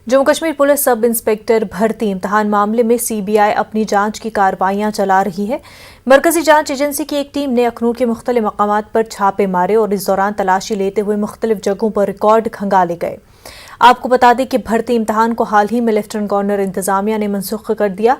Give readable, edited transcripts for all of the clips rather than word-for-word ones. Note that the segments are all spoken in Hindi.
Jammu Kashmir police sub inspector भर्ती इम्तिहान मामले में सीबीआई अपनी जांच की कार्रवाइयां चला रही है। मरकजी जांच एजेंसी की एक टीम ने अखनूर के मुख्तलिफ मकामात पर छापे मारे और इस दौरान तलाशी लेते हुए मुख्तलिफ जगहों पर रिकॉर्ड खंगाले गए। आपको बता दें कि भर्ती इम्तिहान को हाल ही में लेफ्टिनेंट गवर्नर इंतजामिया ने मनसूख कर दिया।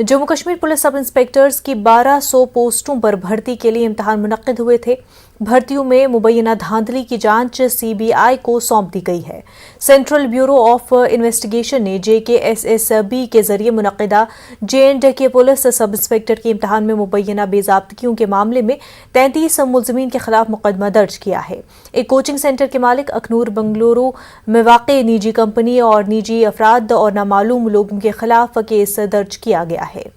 जम्मू कश्मीर पुलिस सब इंस्पेक्टर्स की 1200 पोस्टों पर भर्ती के लिए इम्तिहान मुनक्किद हुए थे। भर्तियों में मुबैना धांधली की जांच सीबीआई को सौंप दी गई है। सेंट्रल ब्यूरो ऑफ इन्वेस्टिगेशन ने JKSSB के जरिए मुनक्किदा J&K पुलिस सब इंस्पेक्टर के इम्तिहान में मुबैना बेज़ाब्तगियों के मामले में 33 मुलज़िमीन के खिलाफ मुकदमा दर्ज किया है। एक कोचिंग सेंटर के मालिक अखनूर बंगलुरु में वाक़ई निजी कंपनी और निजी अफराद और नामालूम लोगों के खिलाफ केस दर्ज किया गया है।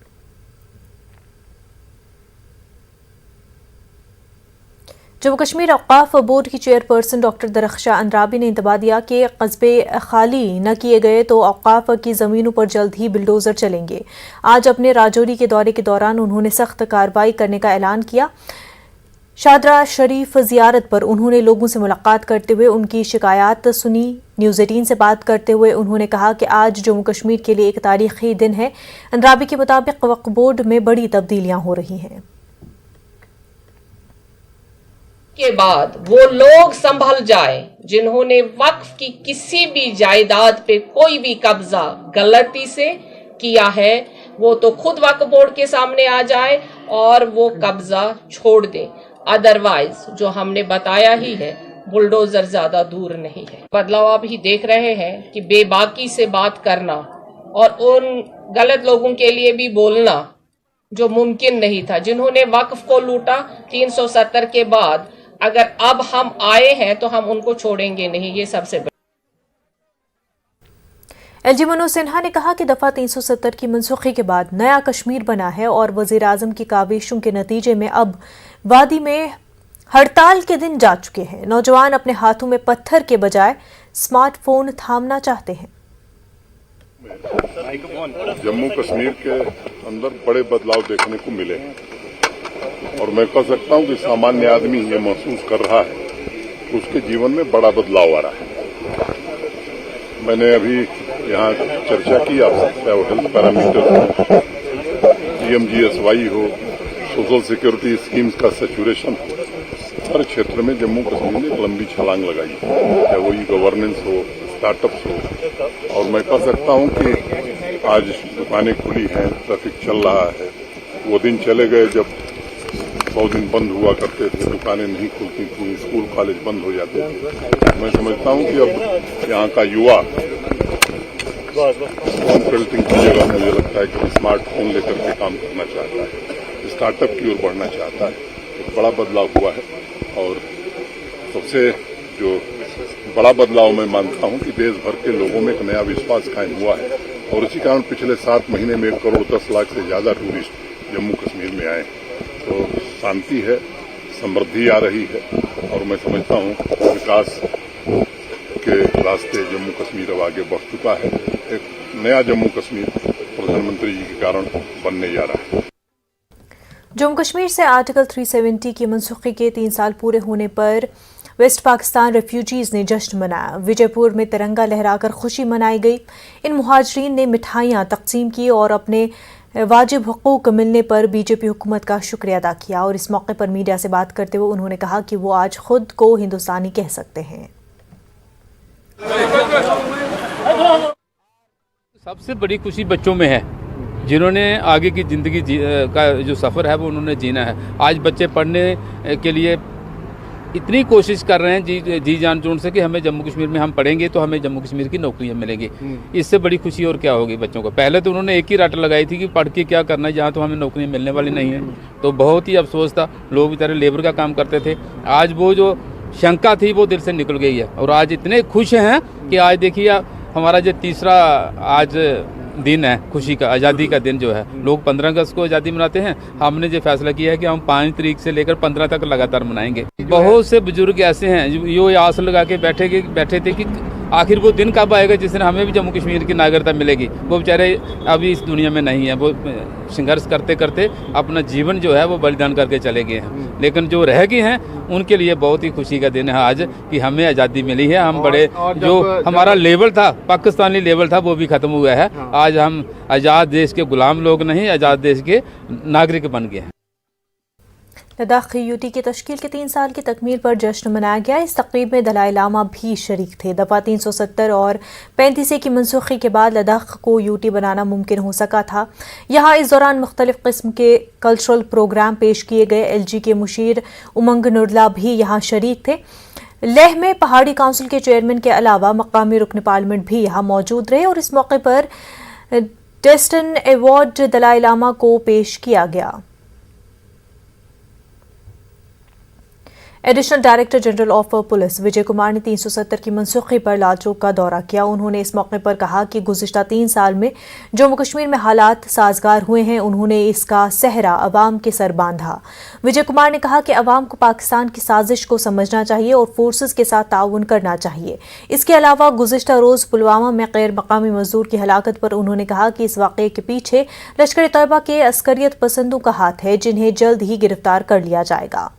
जम्मू कश्मीर औकाफ बोर्ड की चेयरपर्सन डॉक्टर दरख्शां अंद्राबी ने इंतबाह दिया कि कस्बे खाली न किए गए तो औकाफ की ज़मीनों पर जल्द ही बिल्डोजर चलेंगे। आज अपने राजौरी के दौरे के दौरान उन्होंने सख्त कार्रवाई करने का ऐलान किया। शादरा शरीफ जियारत पर उन्होंने लोगों से मुलाकात करते हुए उनकी शिकायत सुनी। न्यूज़ 18 से बात करते हुए उन्होंने कहा कि आज जम्मू कश्मीर के लिए एक तारीखी दिन है। अंद्राबी के मुताबिक वक्फ बोर्ड में बड़ी तब्दीलियां हो रही हैं। के बाद वो लोग संभल जाए जिन्होंने वक्फ की किसी भी जायदाद पे कोई भी कब्जा गलती से किया है, वो तो खुद वक्फ बोर्ड के सामने आ जाए और वो कब्जा छोड़ दे। अदरवाइज जो हमने बताया ही है, बुलडोजर ज्यादा दूर नहीं है। बदलाव आप ही देख रहे हैं कि बेबाकी से बात करना और उन गलत लोगों के लिए भी बोलना जो मुमकिन नहीं था, जिन्होंने वक्फ को लूटा 370 के बाद, अगर अब हम आए हैं तो हम उनको छोड़ेंगे नहीं। ये सबसे LG मनोज सिन्हा ने कहा कि दफा 370 की मनसूखी के बाद नया कश्मीर बना है और वजीर आजम की काविशों के नतीजे में अब वादी में हड़ताल के दिन जा चुके हैं। नौजवान अपने हाथों में पत्थर के बजाय स्मार्टफोन थामना चाहते हैं। जम्मू कश्मीर के अंदर बड़े बदलाव देखने को मिले हैं और मैं कह सकता हूं कि सामान्य आदमी ये महसूस कर रहा है कि उसके जीवन में बड़ा बदलाव आ रहा है। मैंने अभी यहाँ चर्चा की आप सकता है, हेल्थ पैरामीटर हो, PMGSY हो, सोशल सिक्योरिटी स्कीम्स का सैचुरेशन हो, हर क्षेत्र में जम्मू कश्मीर ने एक लंबी छलांग लगाई है, चाहे वो गवर्नेंस हो, स्टार्टअप्स हो। और मैं कह सकता हूं कि आज दुकानें खुली हैं, ट्रैफिक चल रहा है। वो दिन चले गए जब 100 दिन बंद हुआ करते थे, दुकानें नहीं खुलती थी, स्कूल कॉलेज बंद हो जाते थे। मैं समझता हूं कि अब यहाँ का युवा कॉन्सल्टिंग की जगह मुझे लगता है कि स्मार्टफोन लेकर के काम करना चाहता है, स्टार्टअप की ओर बढ़ना चाहता है। एक बड़ा बदलाव हुआ है और सबसे जो बड़ा बदलाव मैं मानता हूं कि देश भर के लोगों में एक नया विश्वास कायम हुआ है और इसी कारण पिछले 7 महीने में 1 करोड़ 10 लाख से ज्यादा टूरिस्ट जम्मू कश्मीर में आए। तो शांति है, समृद्धि आ रही है और मैं समझता हूं विकास के रास्ते जम्मू कश्मीर अब आगे बढ़ चुका है। एक नया जम्मू कश्मीर प्रधानमंत्री जी के कारण बनने जा रहा है। जम्मू कश्मीर से आर्टिकल 370 की मनसूखी के 3 साल पूरे होने पर वेस्ट पाकिस्तान रेफ्यूजीज ने जश्न मनाया। विजयपुर में तिरंगा लहराकर खुशी मनाई गई। इन मुहाजिरीन ने मिठाइयां तकसीम की और अपने वाजिब हुकूक मिलने पर बीजेपी हुकूमत का शुक्रिया अदा किया। और इस मौके पर मीडिया से बात करते हुए उन्होंने कहा कि वो आज खुद को हिंदुस्तानी कह सकते हैं। सबसे बड़ी खुशी बच्चों में है, जिन्होंने आगे की ज़िंदगी का जो सफ़र है वो उन्होंने जीना है। आज बच्चे पढ़ने के लिए इतनी कोशिश कर रहे हैं जी जान जोन से कि हमें जम्मू कश्मीर में हम पढ़ेंगे तो हमें जम्मू कश्मीर की नौकरियां मिलेंगी। इससे बड़ी खुशी और क्या होगी बच्चों को। पहले तो उन्होंने एक ही रट लगाई थी कि पढ़ के क्या करना है, जहाँ तो हमें नौकरियां मिलने वाली नहीं है। तो बहुत ही अफसोस था, लोग बेचारे लेबर का काम करते थे। आज वो जो शंका थी वो दिल से निकल गई है और आज इतने खुश हैं कि आज देखिए हमारा जो तीसरा आज दिन है खुशी का, आज़ादी का दिन जो है। लोग 15 अगस्त को आज़ादी मनाते हैं, हमने जो फैसला किया है कि हम 5 तारीख से लेकर 15 तक लगातार मनाएंगे। बहुत से बुजुर्ग ऐसे हैं जो ये आस लगा के बैठे थे कि आखिर वो दिन कब आएगा जिस दिन हमें भी जम्मू कश्मीर की नागरिकता मिलेगी। वो बेचारे अभी इस दुनिया में नहीं है, वो संघर्ष करते करते अपना जीवन जो है वो बलिदान करके चले गए हैं, लेकिन जो रह गए हैं उनके लिए बहुत ही खुशी का दिन है आज कि हमें आज़ादी मिली है। हम बड़े जो हमारा लेवल था, पाकिस्तानी लेवल था, वो भी ख़त्म हुआ है। आज हम आज़ाद देश के गुलाम लोग नहीं, आज़ाद देश के नागरिक बन गए हैं। लद्दाख यूटी की तश्कील के 3 साल की तकमील पर जश्न मनाया गया। इस तकरीब में दलाई लामा भी शरीक थे। दफ़ा 370 और 35 की मनसूखी के बाद लद्दाख को यूटी बनाना मुमकिन हो सका था। यहाँ इस दौरान मुख्तलिफ किस्म के कल्चरल प्रोग्राम पेश किए गए। LG के मुशीर उमंग नुरला भी यहाँ शरीक थे। लेह में पहाड़ी काउंसिल के चेयरमैन के अलावा मकामी रुकन पार्लियामेंट भी यहाँ मौजूद रहे और इस मौके पर डेस्टन अवार्ड दलाई लामा को पेश किया गया। Additional director general of police Vijay Kumar ने 370 की मनसूखी पर लाल चौक का दौरा किया। उन्होंने इस मौके पर कहा कि गुज़िश्ता 3 साल में जम्मू कश्मीर में हालात साजगार हुए हैं। उन्होंने इसका सहरा अवाम के सर बांधा। विजय कुमार ने कहा कि अवाम को पाकिस्तान की साजिश को समझना चाहिए और फोर्सेस के साथ ताउन करना चाहिए। इसके अलावा गुज़िश्ता रोज़ पुलवामा में गैर मकामी मजदूर की हलाकत पर उन्होंने कहा कि इस वाक़े के पीछे लश्कर तैयबा के अस्करियत पसंदों का हाथ है, जिन्हें जल्द ही गिरफ्तार कर लिया जाएगा।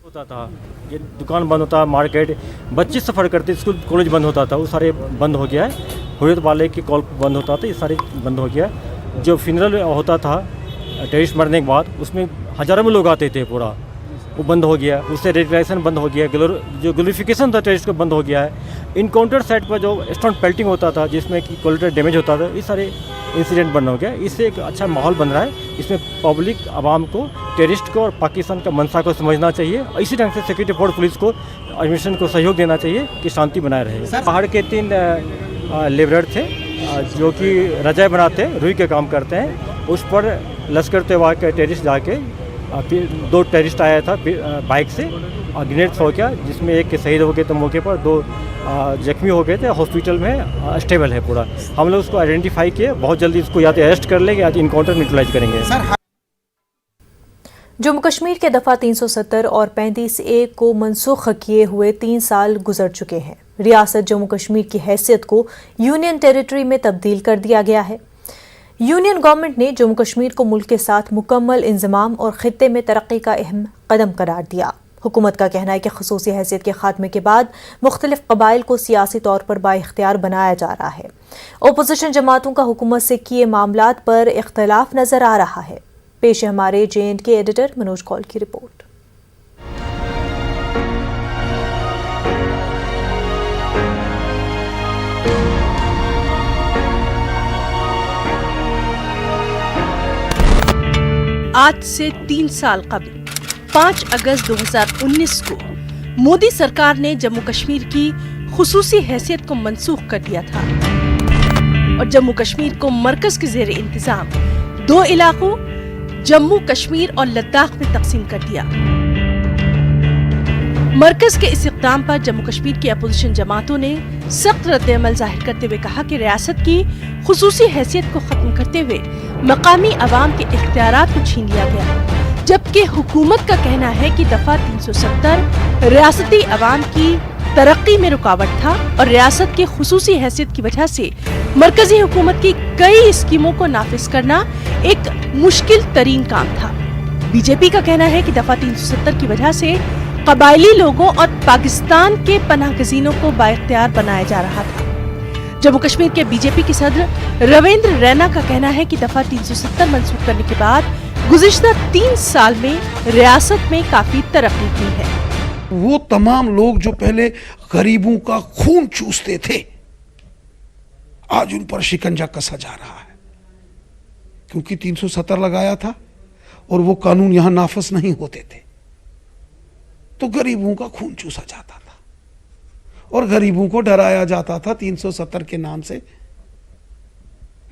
होता था, ये दुकान बंद होता, मार्केट, बच्चे सफ़र करते, स्कूल कॉलेज बंद होता था, वो सारे बंद हो गया है। हुर्रियत वाले की कॉल बंद होता था, ये सारे बंद हो गया है। जो फ्यूनरल होता था टेररिस्ट मरने के बाद, उसमें हज़ारों में लोग आते थे, पूरा वो बंद हो गया। उससे रेडिकलाइजेशन बंद हो गया, जो ग्लोरिफिकेशन था टेररिस्ट का बंद हो गया है। इनकाउंटर साइट पर जो स्टोन पेल्टिंग होता था, जिसमें कि कोलेटरल डैमेज होता था, ये सारे इंसिडेंट बंद हो गया। इससे एक अच्छा माहौल बन रहा है। इसमें पब्लिक आवाम को, टेररिस्ट को और पाकिस्तान का मंशा को समझना चाहिए। इसी ढंग से सिक्योरिटी फोर्स पुलिस को, एडमिनिस्ट्रेशन को सहयोग देना चाहिए कि शांति बनाए रहे। पहाड़ के 3 लेबर थे जो कि रजाई बनाते हैं, रुई के काम करते हैं। उस पर लश्कर तैयबा के टेररिस्ट जाके, फिर 2 टेररिस्ट आया था बाइक से और ग्रेनेड्स हो गया, जिसमें एक के शहीद हो गए थे मौके पर, 2 जख्मी हो गए थे, हॉस्पिटल में स्टेबल है पूरा। हम लोग उसको आइडेंटिफाई किए, बहुत जल्दी इसको या तो अरेस्ट कर लेंगे या इनकाउंटर न्यूट्रलाइज करेंगे। जम्मू कश्मीर के दफ़ा 370 और 35A को मनसूख किए हुए 3 साल गुजर चुके हैं। रियासत जम्मू कश्मीर की हैसियत को यूनियन टेरिटरी में तब्दील कर दिया गया है। यूनियन गवर्नमेंट ने जम्मू कश्मीर को मुल्क के साथ मुकम्मल इंजमाम और खित्ते में तरक्की का अहम कदम करार दिया। हुकूमत का कहना है कि खसूसी हैसियत के खात्मे के बाद मुख्तलिफ कबाइल को सियासी तौर पर बाइख्तियार बनाया जा रहा है। ओपोजिशन जमातों का हुकूमत से किए मामलात पर इख्तलाफ नजर आ रहा है। पेश है हमारे J&K एडिटर मनोज कौल की रिपोर्ट। आज से 3 साल कबल 5 अगस्त 2019 को मोदी सरकार ने जम्मू कश्मीर की खुसूसी हैसियत को मनसूख कर दिया था और जम्मू कश्मीर को मरकज के ज़ेर इंतजाम 2 इलाकों जम्मू कश्मीर और लद्दाख में तकसीम कर दिया। मरकज के इस इक़दाम पर जम्मू कश्मीर की अपोजिशन जमातों ने सख्त रद्द-ए-अमल जाहिर करते हुए कहा कि रियासत की खुसूसी हैसियत को खत्म करते हुए मकामी अवाम के इख्तियारात को छीन लिया गया, जबकि हुकूमत का कहना है कि दफा 370 रियासती अवाम की तरक्की में रुकावट था और रियासत की खुसूसी हैसियत की वजह से मरकजी हुकूमत की कई स्कीमों को नाफिज करना एक मुश्किल तरीन काम था। बीजेपी का कहना है कि दफा 370 की वजह से कबायली लोगों और पाकिस्तान के पनाहगज़ीनों को बाइख्तियार बनाया जा रहा था। जम्मू कश्मीर के बीजेपी के सदर रविंद्र रैना का कहना है कि दफा 370 मंसूख करने के बाद गुज़िश्ता 3 साल में रियासत में काफी तरक्की की है। वो तमाम लोग जो पहले गरीबों का खून चूसते थे, आज उन पर शिकंजा कसा जा रहा है, क्योंकि 370 लगाया था और वो कानून यहां नाफिज नहीं होते थे, तो गरीबों का खून चूसा जाता था और गरीबों को डराया जाता था 370 के नाम से।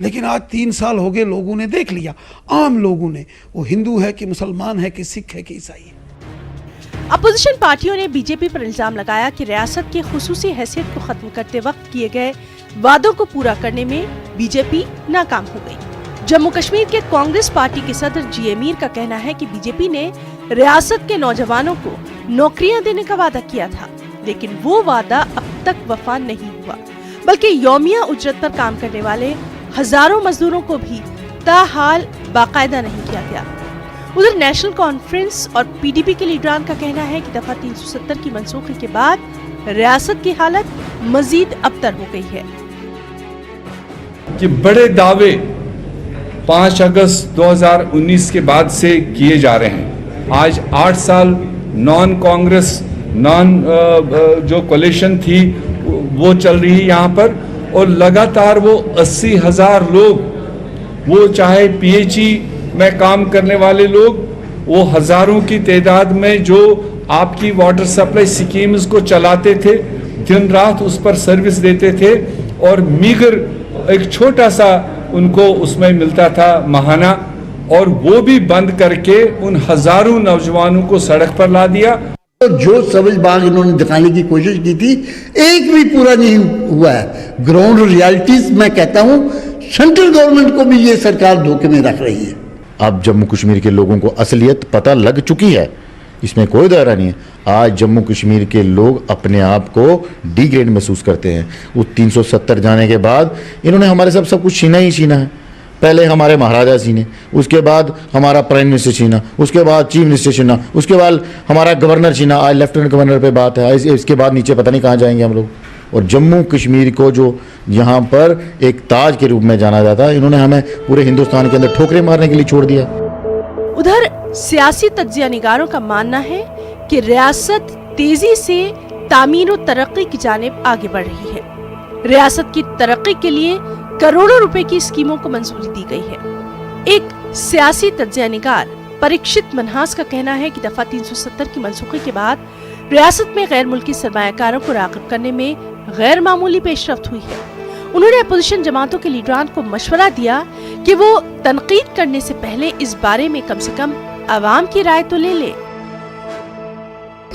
लेकिन आज 3 साल हो गए, लोगों ने देख लिया, आम लोगों ने, वो हिंदू है कि मुसलमान है कि सिख है कि ईसाई है। अपोजिशन पार्टियों ने बीजेपी पर इल्जाम लगाया कि रियासत की खुसूसी हैसियत को खत्म करते वक्त किए गए वादों को पूरा करने में बीजेपी नाकाम हो गई। जम्मू कश्मीर के कांग्रेस पार्टी के सदर जी मीर का कहना है कि बीजेपी ने रियासत के नौजवानों को नौकरियां देने का वादा किया था, लेकिन वो वादा अब तक वफा नहीं हुआ, बल्कि यौमिया उजरत पर काम करने वाले हजारों मजदूरों को भी ताहाल बाकायदा नहीं किया गया। उधर नेशनल कॉन्फ्रेंस और पीडीपी के लीडरान का कहना है कि दफा 370 की मनसूखी के बाद रियासत की हालत मजीद अबतर हो गई है कि बड़े दावे 5 अगस्त 2019 के बाद से किए जा रहे हैं। आज 8 साल नॉन कांग्रेस जो कोलिशन थी वो चल रही है यहाँ पर, और लगातार वो 80,000 लोग, वो चाहे पीएचई में काम करने वाले लोग, वो हजारों की तादाद में जो आपकी वाटर सप्लाई स्कीम्स को चलाते थे, दिन रात उस पर सर्विस देते थे, और मीगर एक छोटा सा उनको उसमें मिलता था महाना, और वो भी बंद करके उन हजारों नौजवानों को सड़क पर ला दिया। तो जो सबज बाग इन्होंने दिखाने की कोशिश की थी, एक भी पूरा नहीं हुआ है। ग्राउंड रियलिटीज मैं कहता हूं सेंट्रल गवर्नमेंट को भी ये सरकार धोखे में रख रही है। अब जम्मू कश्मीर के लोगों को असलियत पता लग चुकी है, इसमें कोई दायरा नहीं है। आज जम्मू कश्मीर के लोग अपने आप को डिग्रेड महसूस करते हैं। वो 370 जाने के बाद इन्होंने हमारे सब कुछ छीना ही छीना है। पहले हमारे महाराजा छीने, उसके बाद हमारा प्राइम मिनिस्टर छीना, उसके बाद चीफ मिनिस्टर छीना, उसके बाद हमारा गवर्नर छीना। आज लेफ्टिनेंट गवर्नर पे बात है, इसके बाद नीचे पता नहीं कहाँ जाएंगे हम लोग। और जम्मू कश्मीर को जो यहाँ पर एक ताज के रूप में जाना जाता है, इन्होंने हमें पूरे हिंदुस्तान के अंदर ठोकरें मारने के लिए छोड़ दिया। उधर सियासी तज्जिया निगारों का मानना है कि रियासत तेजी से तामीर और तरक्की की जानिब आगे बढ़ रही है। रियासत की तरक्की के लिए करोड़ों रुपए की स्कीमों को मंजूरी दी गई है। एक सियासी तज्जिया निगार परीक्षित मनहास का कहना है कि दफा 370 की मनसूखी के बाद रियासत में गैर मुल्की सरमायाकारों को राग़िब करने में गैर मामूली पेशरफ्त हुई है। उन्होंने अपोजिशन जमातों के लीडरान को मशवरा दिया कि वो तनकीद करने से पहले इस बारे में कम से कम अवाम की राय तो ले ले।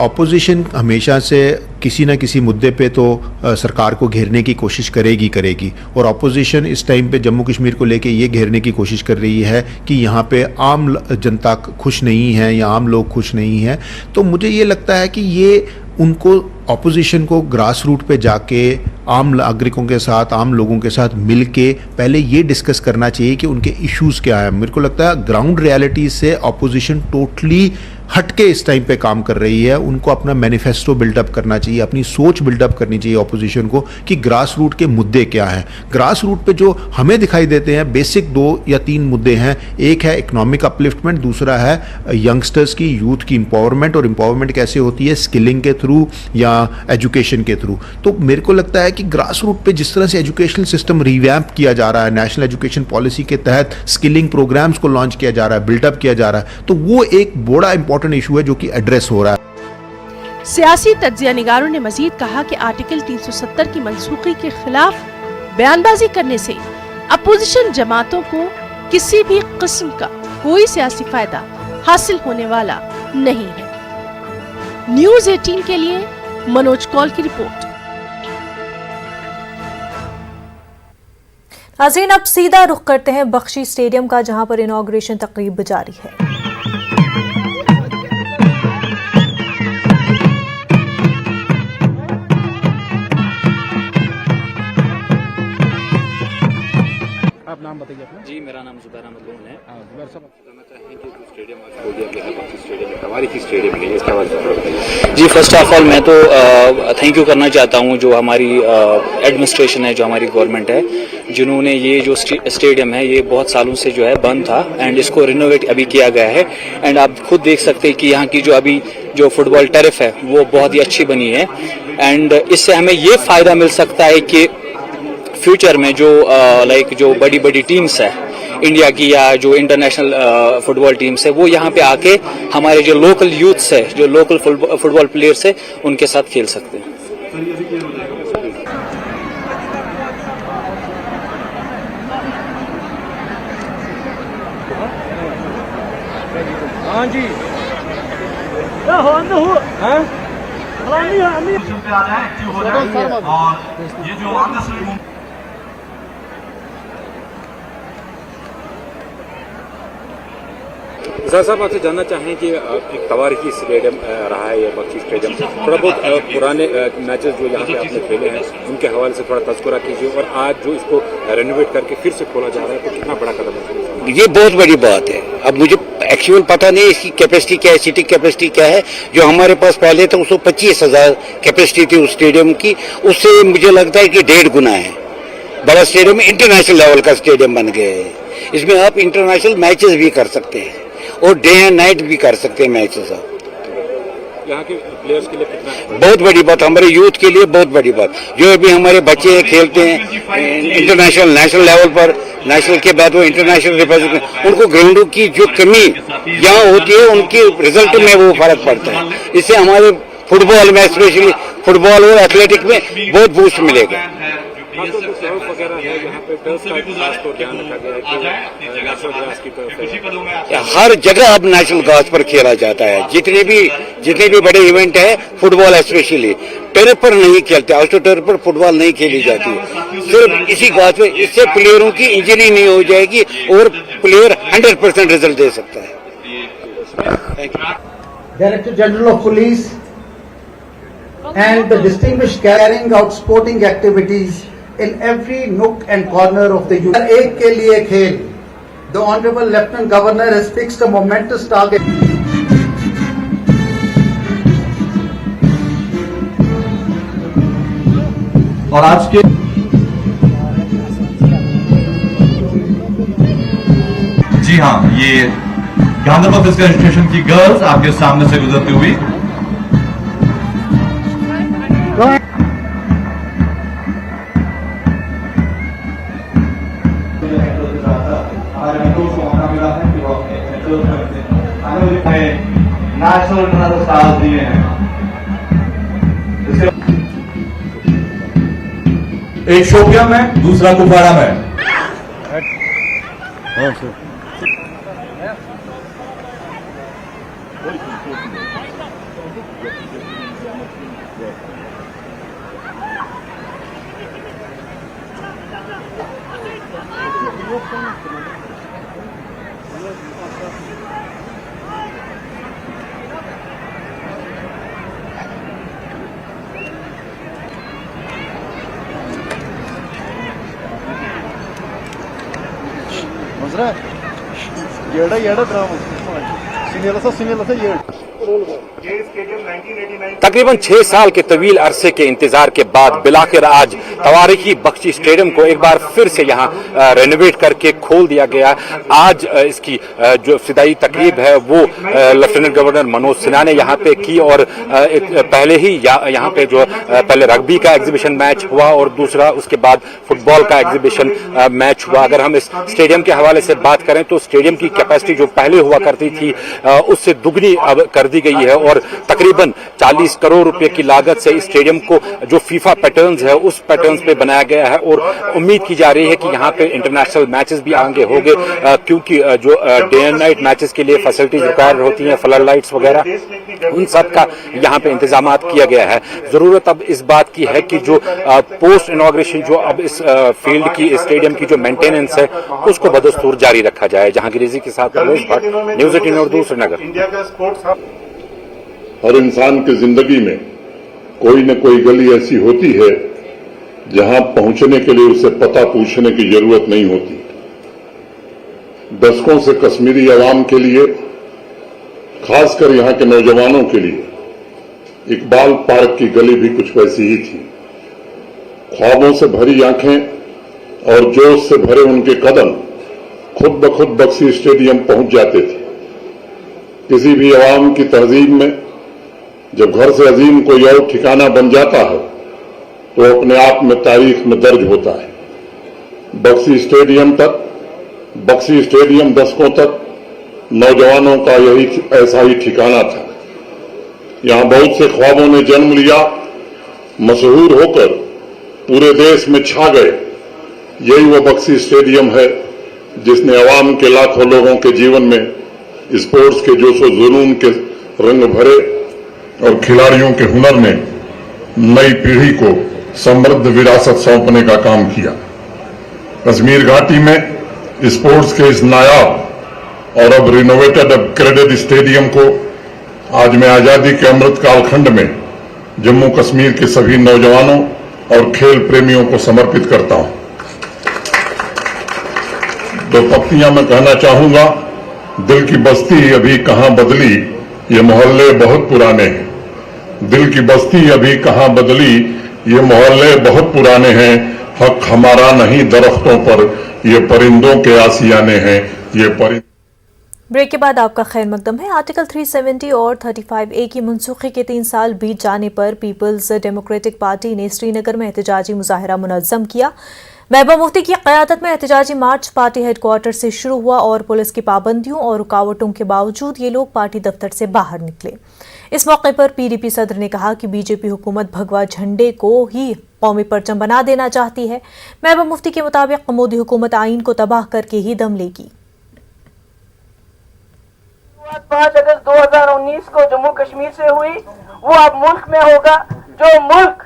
ऑपोजिशन हमेशा से किसी न किसी मुद्दे पे तो सरकार को घेरने की कोशिश करेगी, और ऑपोजिशन इस टाइम पे जम्मू कश्मीर को लेके ये घेरने की कोशिश कर रही है कि यहाँ पे आम जनता खुश नहीं है या आम लोग खुश नहीं हैं। तो मुझे ये लगता है कि ये उनको ऑपोजिशन को ग्रास रूट पे जाके आम नागरिकों के साथ, आम लोगों के साथ मिल के पहले ये डिस्कस करना चाहिए कि उनके इश्यूज़ क्या हैं। मेरे को लगता है ग्राउंड रियलिटी से ऑपोजिशन टोटली हटके इस टाइम पे काम कर रही है। उनको अपना मैनिफेस्टो बिल्डअप करना चाहिए, अपनी सोच बिल्डअप करनी चाहिए ऑपोजिशन को कि ग्रास रूट के मुद्दे क्या हैं। ग्रास रूट पे जो हमें दिखाई देते हैं बेसिक 2 या 3 मुद्दे हैं। एक है इकोनॉमिक अपलिफ्टमेंट, दूसरा है यंगस्टर्स की, यूथ की एम्पावरमेंट, और एम्पावरमेंट कैसे होती है, स्किलिंग के थ्रू या एजुकेशन के थ्रू। तो मेरे को लगता है कि ग्रास रूट पे जिस तरह से एजुकेशनल सिस्टम रिवैम्प किया जा रहा है, नेशनल एजुकेशन पॉलिसी के तहत स्किलिंग प्रोग्राम्स को लॉन्च किया जा रहा है, बिल्डअप किया जा रहा है, तो वो एक बड़ा इंपॉर्टेंट इशू है जो कि एड्रेस हो रहा है। सियासी तज्जिया निगारों ने मजीद कहा कि आर्टिकल 370 की मनसूखी के खिलाफ बयानबाजी करने से अपोजिशन जमातों को किसी भी किस्म का कोई सियासी फायदा हासिल होने वाला नहीं है। न्यूज़ 18 के लिए मनोज कौल की रिपोर्ट। नाज़रीन, अब सीधा रुख करते हैं बख्शी स्टेडियम का, जहां पर इनॉग्रेशन तकरीब जारी है। आप नाम बताइए अपना। जी, मेरा नाम जुबैर अहमद लोन है। जुबैर साहब, कहना चाहेंगे जो स्टेडियम आज हो गया है, बख्शी स्टेडियम है, तवारीखी स्टेडियम नहीं है, इसके बारे में बताइए। जी, फर्स्ट ऑफ ऑल मैं तो थैंक यू करना चाहता हूँ जो हमारी एडमिनिस्ट्रेशन है, जो हमारी गवर्नमेंट है, जिन्होंने ये जो स्टेडियम है ये बहुत सालों से जो है बंद था एंड इसको रिनोवेट अभी किया गया है। एंड आप खुद देख सकते हैं कि यहाँ की जो अभी जो फुटबॉल टर्फ है वो बहुत ही अच्छी बनी है। एंड इससे हमें ये फायदा मिल सकता है कि फ्यूचर में जो जो बड़ी बड़ी टीम्स है इंडिया की या जो इंटरनेशनल फुटबॉल टीम्स है वो यहाँ पे आके हमारे जो लोकल यूथ्स है, जो लोकल फुटबॉल प्लेयर्स है, उनके साथ खेल सकते हैं। हाँ जी, इज़हार साहब आपसे जानना चाहें कि एक तवारीखी स्टेडियम रहा है ये बख्शी स्टेडियम, थोड़ा बहुत पुराने मैचेस जो यहाँ पे आपने खेले हैं उनके हवाले से थोड़ा तज़किरा कीजिए, और आज जो इसको रेनोवेट करके फिर से खोला जा रहा है तो कितना बड़ा कदम है? ये बहुत बड़ी बात है। अब मुझे एक्चुअल पता नहीं इसकी कैपेसिटी क्या है, सीटिंग कैपेसिटी क्या है। जो हमारे पास पहले था उसको 25,000 कैपेसिटी थी उस स्टेडियम की, उससे मुझे लगता है कि 1.5 गुना है बड़ा स्टेडियम, इंटरनेशनल लेवल का स्टेडियम बन गया है। इसमें आप इंटरनेशनल मैचेस भी कर सकते हैं और डे एंड नाइट भी कर सकते हैं मैचेस। आप यहाँ के प्लेयर्स के लिए कितना बहुत बड़ी बात, हमारे यूथ के लिए बहुत बड़ी बात। जो अभी हमारे बच्चे हैं खेलते हैं इंटरनेशनल नेशनल लेवल पर, नेशनल के बाद वो इंटरनेशनल रिप्रेजेंट, उनको ग्राउंडों की जो कमी यहाँ होती है उनके रिजल्ट में वो फर्क पड़ता है। इससे हमारे फुटबॉल में, स्पेशली फुटबॉल और एथलेटिक में बहुत बूस्ट मिलेगा। हर जगह अब नेशनल घास पर खेला जाता है। जितने भी बड़े इवेंट है फुटबॉल स्पेशली टर्फ पर नहीं खेलते, आउटडोर टर्फ पर फुटबॉल नहीं खेली जाती, सिर्फ इसी घास पर। इससे प्लेयरों की इंजरी नहीं हो जाएगी और प्लेयर 100% रिजल्ट दे सकता है। Director General of Police and the distinguished carrying out sporting activities in every nook and corner of the youth. एक के लिए खेल. The Honorable Lieutenant Governor has fixed a momentous target. और आज के जी हाँ, ये गांधरबल फिजिकल एजुकेशन की गर्ल्स आपके सामने से गुजरती हुई नेशनल इंटरनेशनल स्टार्स दिए हैं। एक शोपिया में, दूसरा कुपवाड़ा में। तकरीबन 6 साल के तवील अरसे के इंतजार के बाद बिलाखिर आज तवारीखी बख्शी स्टेडियम को एक बार फिर से यहाँ रेनोवेट करके खोल दिया गया। आज इसकी जो इब्तिदाई तकरीब है वो लेफ्टिनेंट गवर्नर मनोज सिन्हा ने यहाँ पे की, और पहले ही यहाँ पे जो पहले रग्बी का एग्जीबिशन मैच हुआ और दूसरा उसके बाद फुटबॉल का एग्जीबिशन मैच हुआ। अगर हम इस स्टेडियम के हवाले से बात करें तो स्टेडियम की कैपेसिटी जो पहले हुआ करती थी उससे दुगनी अब कर दी गई है, और तकरीबन 40 करोड़ रुपए की लागत से इस स्टेडियम को जो फीफा पैटर्न्स है उस पैटर्न्स पे बनाया गया है। और उम्मीद की जा रही है कि यहाँ पे इंटरनेशनल मैचेस भी आगे होंगे, क्योंकि जो डे एंड नाइट मैचेस के लिए फैसिलिटीज रिक्वायर होती हैं, फ्लड लाइट्स वगैरह, उन सब का यहाँ पे इंतजाम किया गया है। जरूरत अब इस बात की है कि जो पोस्ट इनॉग्रेशन जो अब इस फील्ड की स्टेडियम की जो मेंटेनेंस है उसको बदस्तूर जारी रखा जाए। जहांगीर रेजी के साथ परवेज भट्ट, न्यूज़ 18 उर्दू, श्रीनगर। हर इंसान की जिंदगी में कोई न कोई गली ऐसी होती है जहां पहुंचने के लिए उसे पता पूछने की जरूरत नहीं होती। दशकों से कश्मीरी अवाम के लिए, खासकर यहां के नौजवानों के लिए इकबाल पार्क की गली भी कुछ वैसी ही थी। ख्वाबों से भरी आंखें और जोश से भरे उनके कदम खुद ब खुद बख्शी स्टेडियम पहुंच जाते थे। किसी भी अवाम की तहजीब में जब घर से अजीम कोई और ठिकाना बन जाता है तो अपने आप में तारीख में दर्ज होता है। बख्शी स्टेडियम दशकों तक नौजवानों का यही ऐसा ही ठिकाना था। यहां बहुत से ख्वाबों ने जन्म लिया, मशहूर होकर पूरे देश में छा गए। यही वो बख्शी स्टेडियम है जिसने अवाम के लाखों लोगों के जीवन में स्पोर्ट्स के जोशो जुनून के रंग भरे और खिलाड़ियों के हुनर ने नई पीढ़ी को समृद्ध विरासत सौंपने का काम किया। कश्मीर घाटी में स्पोर्ट्स के इस नायाब और अब रिनोवेटेड अपग्रेडेड स्टेडियम को आज मैं आजादी के अमृत कालखंड में जम्मू कश्मीर के सभी नौजवानों और खेल प्रेमियों को समर्पित करता हूं। दो पंक्तियां मैं कहना चाहूंगा। दिल की बस्ती अभी कहां बदली, ये मोहल्ले बहुत पुराने हैं। दिल की बस्ती अभी कहां बदली, ये मोहल्ले बहुत पुराने हैं। हक हमारा नहीं दरख्तों पर, ये परिंदों के आसियाने हैं। ये परिंद ब्रेक के बाद आपका खैर मकदम है। आर्टिकल 370 और 35A की मनसूखी के 3 साल बीत जाने पर पीपल्स डेमोक्रेटिक पार्टी ने श्रीनगर में एहतजाजी मुजाहरा मुनज़्ज़म किया। महबूबा मुफ्ती की क़यादत में एहतजाजी मार्च पार्टी हेडक्वार्टर से शुरू हुआ और पुलिस की पाबंदियों और रुकावटों के बावजूद ये लोग पार्टी दफ्तर से बाहर निकले। इस मौके पर PDP सदर ने कहा कि बीजेपी हुकूमत भगवा झंडे को ही कौमी परचम बना देना चाहती है। महबूबा मुफ्ती के मुताबिक मोदी हुकूमत आइन को तबाह करके ही दम लेगी। 5 अगस्त 2019 को जम्मू कश्मीर से हुई, वो अब मुल्क में होगा। जो मुल्क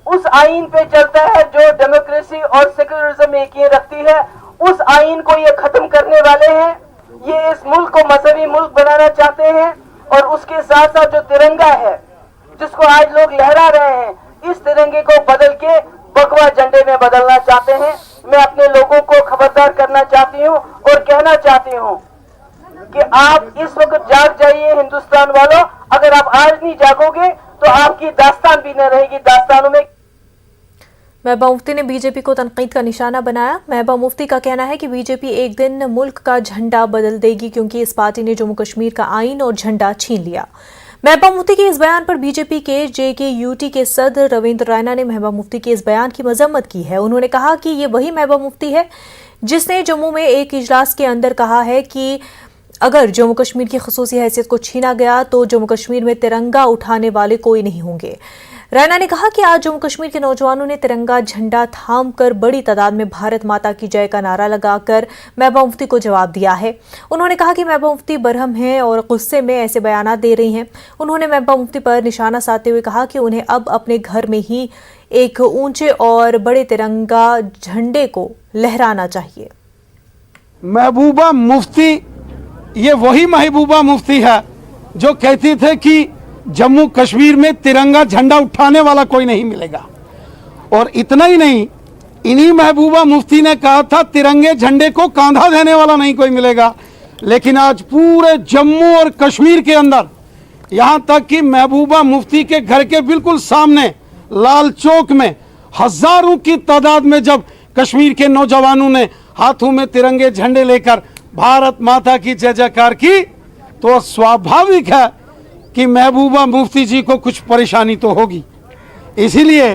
उस आइन पे चलता है जो डेमोक्रेसी और सेक्युलरिज्म में यकीन रखती है, उस आइन को ये खत्म करने वाले हैं। ये इस मुल्क को मजहबी मुल्क बनाना चाहते हैं और उसके साथ साथ जो तिरंगा है जिसको आज लोग लहरा रहे हैं, इस तिरंगे को बदल के भगवा झंडे में बदलना चाहते हैं। मैं अपने लोगों को खबरदार करना चाहती हूँ और कहना चाहती हूँ कि आप इस वक्त जाग जाइए हिंदुस्तान वालों। अगर आप आज नहीं जागोगे तो आपकी दास्तान भी न रहेगी। दास्तानों में महबूबा मुफ्ती ने बीजेपी को तनकीद का निशाना बनाया। महबूबा मुफ्ती का कहना है कि बीजेपी एक दिन मुल्क का झंडा बदल देगी क्योंकि इस पार्टी ने जम्मू कश्मीर का आइन और झंडा छीन लिया। महबूबा मुफ्ती के इस बयान पर बीजेपी के JKUT के सदर रविंद्र रैना ने महबूबा मुफ्ती के इस बयान की मजम्मत की है। उन्होंने कहा कि ये वही महबूबा मुफ्ती है जिसने जम्मू में एक इजलास के अंदर कहा है कि अगर जम्मू कश्मीर की खसूसी हैसियत को छीना गया तो जम्मू कश्मीर में तिरंगा उठाने वाले कोई नहीं होंगे। रैना ने कहा कि आज जम्मू कश्मीर के नौजवानों ने तिरंगा झंडा थाम कर बड़ी तादाद में भारत माता की जय का नारा लगाकर महबूबा मुफ्ती को जवाब दिया है। उन्होंने कहा कि महबूबा मुफ्ती बरहम हैं और गुस्से में ऐसे बयानात दे रही हैं। उन्होंने महबूबा मुफ्ती पर निशाना साधते हुए कहा कि उन्हें अब अपने घर में ही एक ऊंचे और बड़े तिरंगा झंडे को लहराना चाहिए। महबूबा मुफ्ती ये वही महबूबा मुफ्ती है जो कहती थे कि जम्मू कश्मीर में तिरंगा झंडा उठाने वाला कोई नहीं मिलेगा। और इतना ही नहीं, इन्हीं महबूबा मुफ्ती ने कहा था तिरंगे झंडे को कांधा देने वाला नहीं कोई मिलेगा। लेकिन आज पूरे जम्मू और कश्मीर के अंदर, यहाँ तक कि महबूबा मुफ्ती के घर के बिल्कुल सामने लाल चौक में हजारों की तादाद में जब कश्मीर के नौजवानों ने हाथों में तिरंगे झंडे लेकर भारत माता की जय जयकार की, तो स्वाभाविक है कि महबूबा मुफ्ती जी को कुछ परेशानी तो होगी। इसीलिए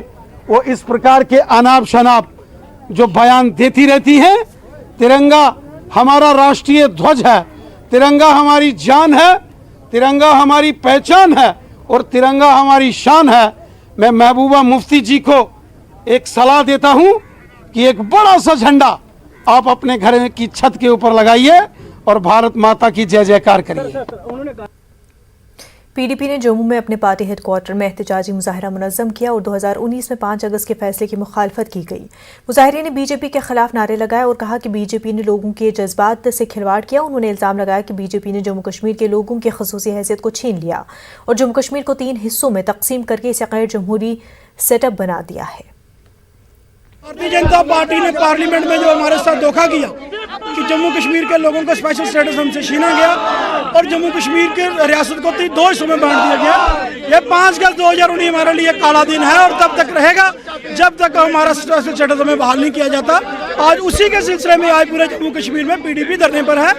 वो इस प्रकार के अनाप शनाप जो बयान देती रहती हैं। तिरंगा हमारा राष्ट्रीय ध्वज है, तिरंगा हमारी जान है, तिरंगा हमारी पहचान है और तिरंगा हमारी शान है। मैं महबूबा मुफ्ती जी को एक सलाह देता हूं कि एक बड़ा सा झंडा आप अपने घर की छत के ऊपर लगाइए और भारत माता की जय जयकार करिए। PDP ने जम्मू में अपने पार्टी हेडक्वार्टर में एहतजाजी मुजाहरा मुनज़्ज़म किया और 2019 में 5 अगस्त के फैसले की मुखालफत की गई। मुजाहिरीन ने बीजेपी के खिलाफ नारे लगाए और कहा कि बीजेपी ने लोगों के जज्बात से खिलवाड़ किया। उन्होंने इल्ज़ाम लगाया कि बीजेपी ने जम्मू कश्मीर के लोगों की खसूसी हैसियत को छीन लिया और जम्मू कश्मीर को 3 हिस्सों में तकसीम करके इसे गैर जमहूरी सेटअप बना दिया है। भारतीय जनता पार्टी ने पार्लियामेंट में जो हमारे साथ धोखा किया कि जम्मू कश्मीर के लोगों का स्पेशल स्टेटस हमसे छीना गया और जम्मू कश्मीर के रियासत को 2 हिस्सों में बांट दिया गया। ये 5 अगस्त 2019 हमारे लिए काला दिन है और तब तक रहेगा जब तक हमारा स्पेशल स्टेटस हमें बहाल नहीं किया जाता। आज उसी के सिलसिले में आज पूरे जम्मू कश्मीर में PDP धरने पर है।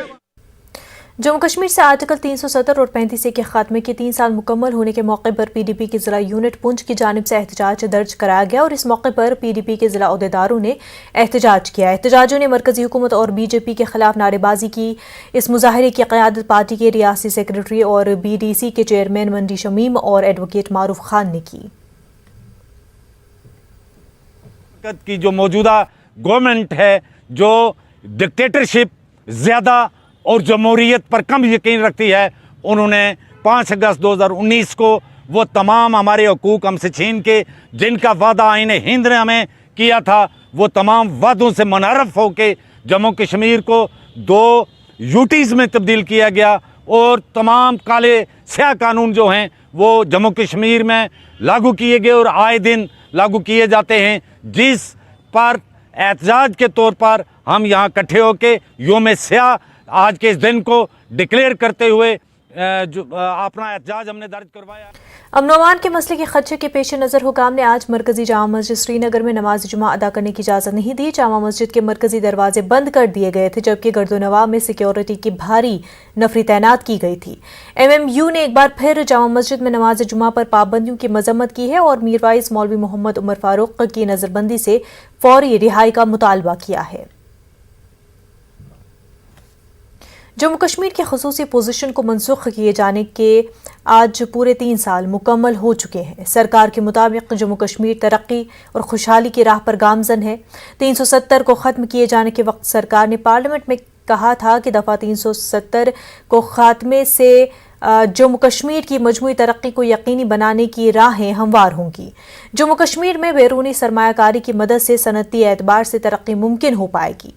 जम्मू कश्मीर से आर्टिकल 370 और 35A के खात्मे के 3 साल मुकम्मल होने के मौके पर PDP की जिला यूनिट पुंछ की जानिब से एहतजाज दर्ज कराया गया और इस मौके पर PDP के जिला अहदेदारों ने एहतजाज किया। एहतजाजों ने मरकजी हुकूमत और BJP के खिलाफ नारेबाजी की। इस मुजाहरे की क़यादत पार्टी के रियासी सेक्रेटरी और BDC के चेयरमैन मंडी शमीम और एडवोकेट मारूफ खान ने की जो मौजूदा गवर्नमेंट है, जो डिक्टेटरशिप ज़्यादा और जमहूरियत पर कम यकीन रखती है, उन्होंने 5 अगस्त 2019 को वो तमाम हमारे हकूक़ हमसे छीन के जिनका वादा आईन हिंद ने हमें किया था, वो तमाम वादों से मुनहरफ होकर जम्मू कश्मीर को 2 यूटीज़ में तब्दील किया गया और तमाम काले स्याह कानून जो हैं वो जम्मू कश्मीर में लागू किए गए और आए दिन लागू किए जाते हैं, जिस पर एहतजाज के तौर पर हम यहाँ इकट्ठे होकर योम स्याह आज के इस दिन को डिक्लेयर करते हुए जो अपना एहतजाज हमने दर्ज करवाया। अमन अमान के मसले के खदशे के पेश नज़र हुकाम ने आज मरकजी जामा मस्जिद श्रीनगर में नमाज जुमा अदा करने की इजाज़त नहीं दी। जामा मस्जिद के मरकजी दरवाजे बंद कर दिए गए थे, जबकि गर्दोनवा में सिक्योरिटी की भारी नफरी तैनात की गई थी। MMU ने एक बार फिर जामा मस्जिद में नमाज जुमा पर पाबंदियों की मजम्मत की है और मीरवाइज मौलवी मोहम्मद उमर फारूक की नजरबंदी से फौरी रिहाई का मुतालबा किया है। जम्मू कश्मीर के खसूसी पोजीशन को मनसूख किए जाने के आज पूरे 3 साल मुकम्मल हो चुके हैं। सरकार के मुताबिक जम्मू कश्मीर तरक्की और खुशहाली की राह पर गामजन है। 370 को ख़त्म किए जाने के वक्त सरकार ने पार्लियामेंट में कहा था कि दफ़ा 370 को खात्मे से जम्मू कश्मीर की मजमूई तरक्की को यकीनी बनाने की राहें हमवार होंगी। जम्मू कश्मीर में बैरूनी सरमायाकारी की मदद से सनती एतबार से तरक्की मुमकिन हो पाएगी।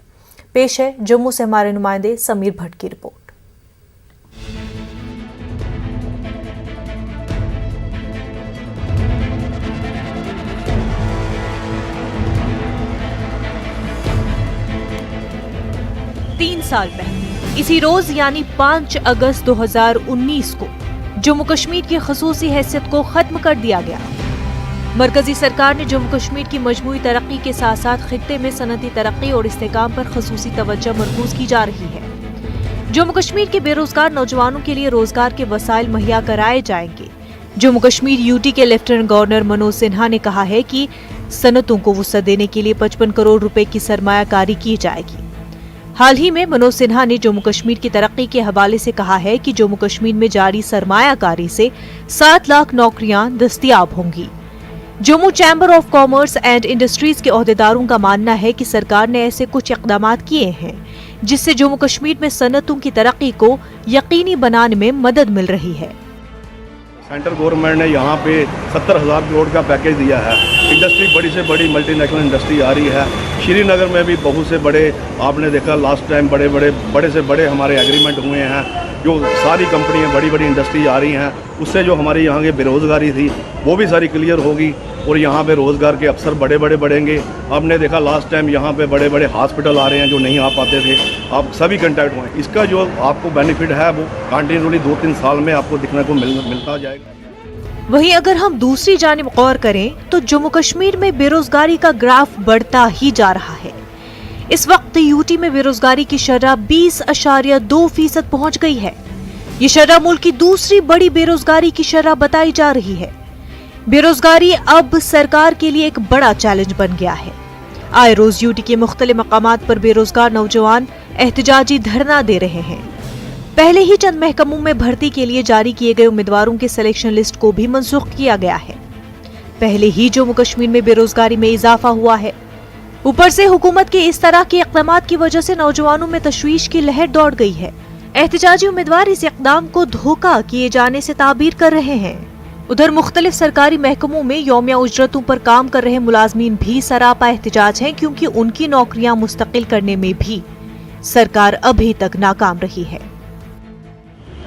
पेश है जम्मू से हमारे नुमाइंदे समीर भट्ट की रिपोर्ट। तीन साल पहले इसी रोज यानी 5 अगस्त 2019 को जम्मू कश्मीर की खसूसी हैसियत को खत्म कर दिया गया। मरकजी सरकार ने जम्मू कश्मीर की मजमूई तरक्की के साथ साथ खित्ते में सनती तरक्की और इस्तेकाम पर खसूसी तवज्जो मरकूज की जा रही है। जम्मू कश्मीर के बेरोजगार नौजवानों के लिए रोजगार के वसाइल मुहैया कराए जाएंगे। जम्मू कश्मीर यूटी के लेफ्टिनेंट गवर्नर मनोज सिन्हा ने कहा है कि सनतों को वुसअत देने के लिए 55 करोड़ रुपए की सरमायाकारी की जाएगी। हाल ही में मनोज सिन्हा ने जम्मू कश्मीर की तरक्की के हवाले से कहा है कि जम्मू कश्मीर में जारी सरमायाकारी से 7 लाख नौकरियां दस्तयाब होंगी। Jammu chamber of commerce and industries के ओहदेदारों का मानना है कि सरकार ने ऐसे कुछ इकदाम किए हैं जिससे जम्मू कश्मीर में सनतों की तरक्की को यकीनी बनाने में मदद मिल रही है। सेंट्रल गवर्नमेंट ने यहाँ पे 70,000 करोड़ का पैकेज दिया है। इंडस्ट्री बड़ी से बड़ी मल्टीनेशनल इंडस्ट्री आ रही है। श्रीनगर में भी बहुत से बड़े, आपने देखा लास्ट टाइम बड़े से बड़े हमारे एग्रीमेंट हुए हैं। जो सारी कंपनियां बड़ी बड़ी इंडस्ट्री आ रही हैं, उससे जो हमारी यहाँ की बेरोज़गारी थी वो भी सारी क्लियर होगी और यहाँ पे रोज़गार के अवसर बड़े बढ़ेंगे। आपने देखा लास्ट टाइम यहाँ पे बड़े बड़े हॉस्पिटल आ रहे हैं जो नहीं आ पाते थे, आप सभी कंटैक्ट हुए। इसका जो आपको बेनिफिट है वो कंटिन्यूली 2-3 साल में आपको दिखने को मिलता जाएगा। वहीं अगर हम दूसरी जानिब गौर करें तो जम्मू कश्मीर में बेरोजगारी का ग्राफ बढ़ता ही जा रहा है। इस वक्त यूटी में बेरोजगारी की शरह 20.2% पहुंच गई है। ये शरह मुल्क की दूसरी बड़ी बेरोजगारी की शरह बताई जा रही है। बेरोजगारी अब सरकार के लिए एक बड़ा चैलेंज बन गया है। आए रोज यूटी के मुख्तलिफ मकामात पर बेरोजगार नौजवान एहतजाजी धरना दे रहे हैं। पहले ही चंद महकमों में भर्ती के लिए जारी किए गए उम्मीदवारों के सिलेक्शन लिस्ट को भी मनसूख किया गया है। पहले ही जम्मू कश्मीर में बेरोजगारी में इजाफा हुआ है, ऊपर से हुकूमत के इस तरह के इक़दामात की वजह से नौजवानों में तशवीश की लहर दौड़ गई है। एहतजाजी उम्मीदवार इस इक़दाम को धोखा किए जाने से ताबीर कर रहे हैं। उधर मुख्तलिफ सरकारी महकमों में यौमिया उजरतों पर काम कर रहे मुलाजमीन भी सरापा एहतजाज हैं, क्योंकि उनकी नौकरियां मुस्तकिल करने में भी सरकार अभी तक नाकाम रही है।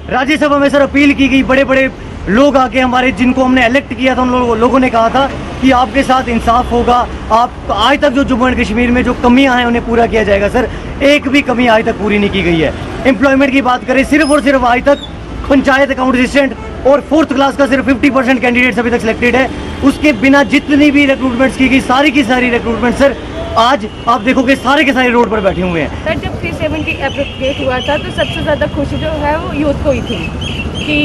राज्यसभा में सर अपील की गई, बड़े बड़े लोग आके हमारे जिनको हमने इलेक्ट किया था उन लोगों ने कहा था कि आपके साथ इंसाफ होगा। आप आज तक जो जम्मू एंड कश्मीर में जो कमियां हैं उन्हें पूरा किया जाएगा। सर एक भी कमी आज तक पूरी नहीं की गई है। एम्प्लॉयमेंट की बात करें, सिर्फ और सिर्फ आज तक पंचायत अकाउंट असिस्टेंट और 4th क्लास का सिर्फ 50% कैंडिडेट्स अभी तक सिलेक्टेड है। उसके बिना जितनी भी रिक्रूटमेंट्स की गई सारी की सारी रिक्रूटमेंट सर आज आप देखोगे सारे के सारे रोड पर बैठे हुए हैं। सर जब 370 एप्लीकेट हुआ था तो सबसे ज़्यादा खुशी जो है वो यूथ को ही थी कि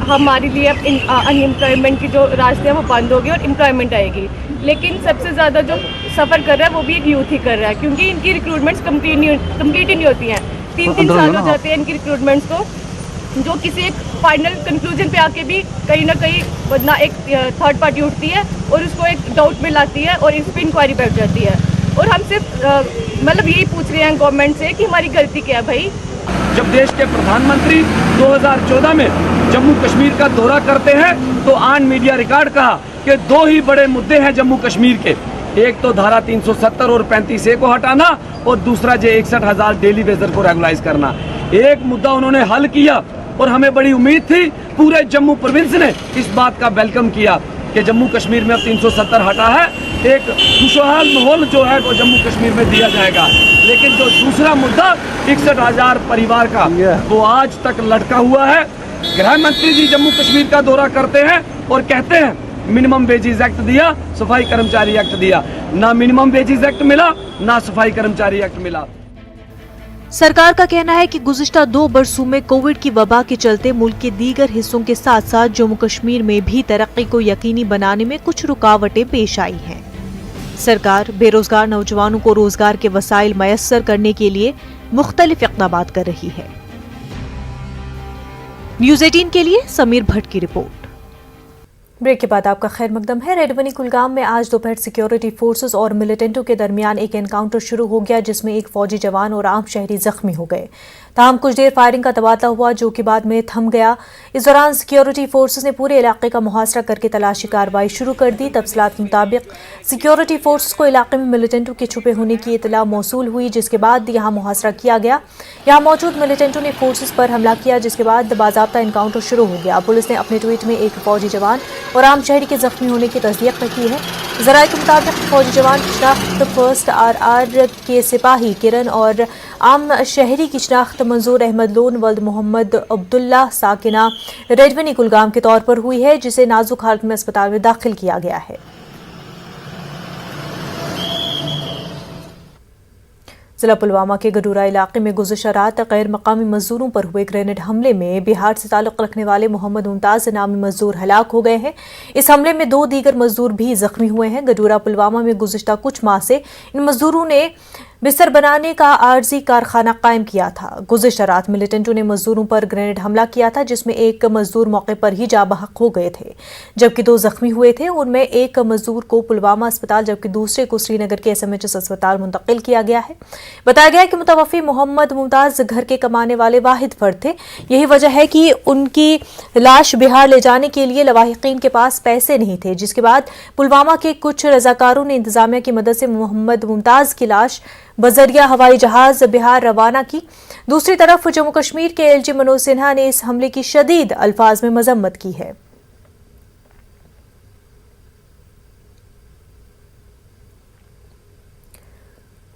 हमारे लिए अब अनएम्प्लॉयमेंट की जो रास्ते हैं वो बंद होगी और एम्प्लॉयमेंट आएगी। लेकिन सबसे ज़्यादा जो सफ़र कर रहा है वो भी एक यूथ ही कर रहा है, क्योंकि इनकी रिक्रूटमेंट्स कंप्लीट ही नहीं होती हैं। 3 साल हो जाते हैं इनकी रिक्रूटमेंट्स को, जो किसी एक फाइनल कंक्लूजन पे आके भी कहीं ना कहीं बदना एक थर्ड पार्टी उठती है और उसको एक डाउट में लाती है और इस पर इंक्वायरी बैठ जाती है। और हम सिर्फ मतलब यही पूछ रहे हैं गवर्नमेंट से कि हमारी गलती क्या है भाई। जब देश के प्रधानमंत्री 2014 में जम्मू कश्मीर का दौरा करते हैं तो ऑन मीडिया रिकॉर्ड कहा कि 2 ही बड़े मुद्दे हैं जम्मू कश्मीर के, एक तो धारा 370 और 35A को हटाना और दूसरा जो 61,000 डेली वेजर को रेगुलाइज करना। एक मुद्दा उन्होंने हल किया और हमें बड़ी उम्मीद थी, पूरे जम्मू प्रोविंस ने इस बात का वेलकम किया कि जम्मू कश्मीर में अब 370 हटा है, एक खुशहाल माहौल जो है वो जम्मू कश्मीर में दिया जाएगा। लेकिन जो दूसरा मुद्दा 61,000 परिवार का, वो आज तक लटका हुआ है। गृह मंत्री जी जम्मू कश्मीर का दौरा करते हैं और कहते हैं मिनिमम वेजेस एक्ट दिया, सफाई कर्मचारी एक्ट दिया, ना मिनिमम वेजेस एक्ट मिला, ना सफाई कर्मचारी एक्ट मिला। सरकार का कहना है कि गुज़िश्ता 2 बरसों में कोविड की वबा के चलते मुल्क के दीगर हिस्सों के साथ साथ जम्मू कश्मीर में भी तरक्की को यकीनी बनाने में कुछ रुकावटें पेश आई हैं। सरकार बेरोजगार नौजवानों को रोजगार के वसाइल मयस्सर करने के लिए मुख्तलिफ इक़दामात कर रही है। न्यूज़ 18 के लिए समीर भट्ट की रिपोर्ट। ब्रेक के बाद आपका खैर मकदम है। रेडबनी कुलगाम में आज दोपहर सिक्योरिटी फोर्सेस और मिलिटेंटों के दरमियान एक एनकाउंटर शुरू हो गया, जिसमें एक फौजी जवान और आम शहरी जख्मी हो गए। ताहम कुछ देर फायरिंग का तबादला हुआ, जो कि बाद में थम गया। इस दौरान सिक्योरिटी फोर्सेस ने पूरे इलाके का मुहासरा करके तलाशी कार्रवाई शुरू कर दी। तफसीलात के मुताबिक सिक्योरिटी फोर्सेस को इलाके में मिलिटेंटों के छुपे होने की इतला मौसूल हुई, जिसके बाद यहाँ मुहासरा किया गया। यहाँ मौजूद मिलिटेंटों ने फोर्सेस पर हमला किया, जिसके बाद बाज़ाब्ता एनकाउंटर शुरू हो गया। पुलिस ने अपने ट्वीट में एक फौजी जवान और आम शहरी के जख्मी होने की तस्दीक की है। ज़राए के मुताबिक फौजी जवान की शनाख्त फर्स्ट RR के सिपाही किरण और आम शहरी की शनाख्त मंजूर अहमद लोन वल्द मोहम्मद अब्दुल्ला साकिना रेडबनी कुलगाम के तौर पर हुई है, जिसे नाजुक हालत में अस्पताल में दाखिल किया गया है। जिला पुलवामा के गडूरा इलाके में गुज़िश्ता रात गैर मकामी मजदूरों पर हुए ग्रेनेड हमले में बिहार से ताल्लुक़ रखने वाले मोहम्मद मुमताज़ नामी मजदूर हलाक हो गए हैं। इस हमले में 2 दीगर मजदूर भी जख्मी हुए हैं। गडूरा पुलवामा में गुज़िश्ता कुछ माह से इन मजदूरों ने बिस्तर बनाने का आर्जी कारखाना कायम किया था। गुज़िश्ता रात मिलिटेंटों ने मजदूरों पर ग्रेनेड हमला किया था, जिसमें एक मजदूर मौके पर ही जा बहक हो गए थे, जबकि 2 जख्मी हुए थे। उनमें एक मजदूर को पुलवामा अस्पताल जबकि दूसरे को श्रीनगर के SMHS अस्पताल मुंतकिल किया गया है। बताया गया कि मुतवफ़ी मोहम्मद मुमताज़ घर के कमाने वाले वाहिद फर्द थे। यही वजह है कि उनकी लाश बिहार ले जाने के लिए लवाहिकीन के पास पैसे नहीं थे, जिसके बाद पुलवामा के कुछ रजाकारों ने इंतजामिया की मदद से मोहम्मद मुमताज़ की लाश बजरिया हवाई जहाज बिहार रवाना की। दूसरी तरफ जम्मू कश्मीर के LG मनोज सिन्हा ने इस हमले की शदीद अल्फाज में मजम्मत की है।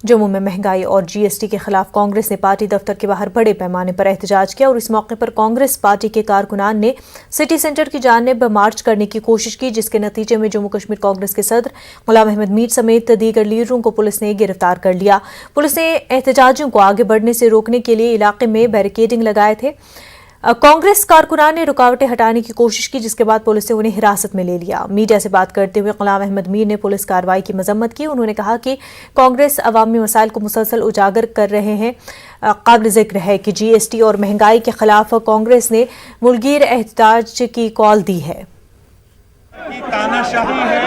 जम्मू में महंगाई और GST के खिलाफ कांग्रेस ने पार्टी दफ्तर के बाहर बड़े पैमाने पर एहतजाज किया और इस मौके पर कांग्रेस पार्टी के कारकुनान ने सिटी सेंटर की जानिब मार्च करने की कोशिश की, जिसके नतीजे में जम्मू कश्मीर कांग्रेस के सदर गुलाम अहमद मीर समेत दीगर लीडरों को पुलिस ने गिरफ्तार कर लिया। पुलिस ने एहतजाजियों को आगे बढ़ने से रोकने के लिए इलाके में बैरिकेडिंग लगाए थे। कांग्रेस कारकुनान ने रुकावटें हटाने की कोशिश की, जिसके बाद पुलिस ने उन्हें हिरासत में ले लिया। मीडिया से बात करते हुए गुलाम अहमद मीर ने पुलिस कार्रवाई की मजम्मत की। उन्होंने कहा कि कांग्रेस अवामी मसाइल को मुसलसल उजागर कर रहे हैं। काबिल जिक्र है कि GST और महंगाई के खिलाफ कांग्रेस ने मुल्कीर एहतजाज की कॉल दी है। तानाशाही है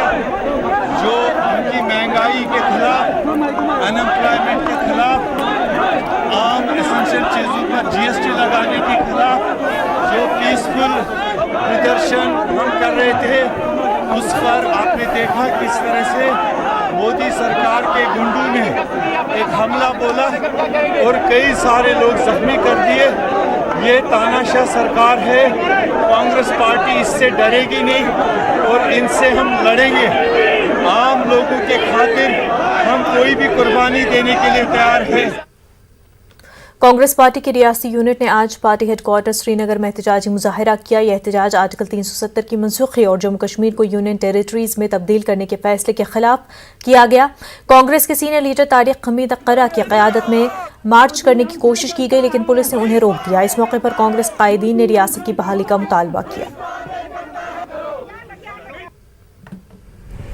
जो उनकी महंगाई के खिलाफ, अनएम्प्लॉयमेंट के खिलाफ, आम एसेंशियल चीज़ों पर GST लगाने के खिलाफ जो पीसफुल प्रदर्शन हम कर रहे थे, उस पर आपने देखा किस तरह से मोदी सरकार के गुंडों ने एक हमला बोला और कई सारे लोग जख्मी कर दिए। ये तानाशाह सरकार है, कांग्रेस पार्टी इससे डरेगी नहीं और इनसे हम लड़ेंगे। आम लोगों के खातिर हम कोई भी कुर्बानी देने के लिए तैयार हैं। कांग्रेस पार्टी की रियासती यूनिट ने आज पार्टी हेडक्वार्टर श्रीनगर में एहतजाजी मुजाहिरा किया। यह एहतजाज आर्टिकल 370 की मनसूखी और जम्मू कश्मीर को यूनियन टेरिटरीज में तब्दील करने के फैसले के खिलाफ किया गया। कांग्रेस के सीनियर लीडर तारिक हमीद अक्करा की क़यादत में मार्च करने की कोशिश की गई, लेकिन पुलिस ने उन्हें रोक दिया। इस मौके पर कांग्रेस कायदीन ने रियासत की बहाली का मुतालबा किया।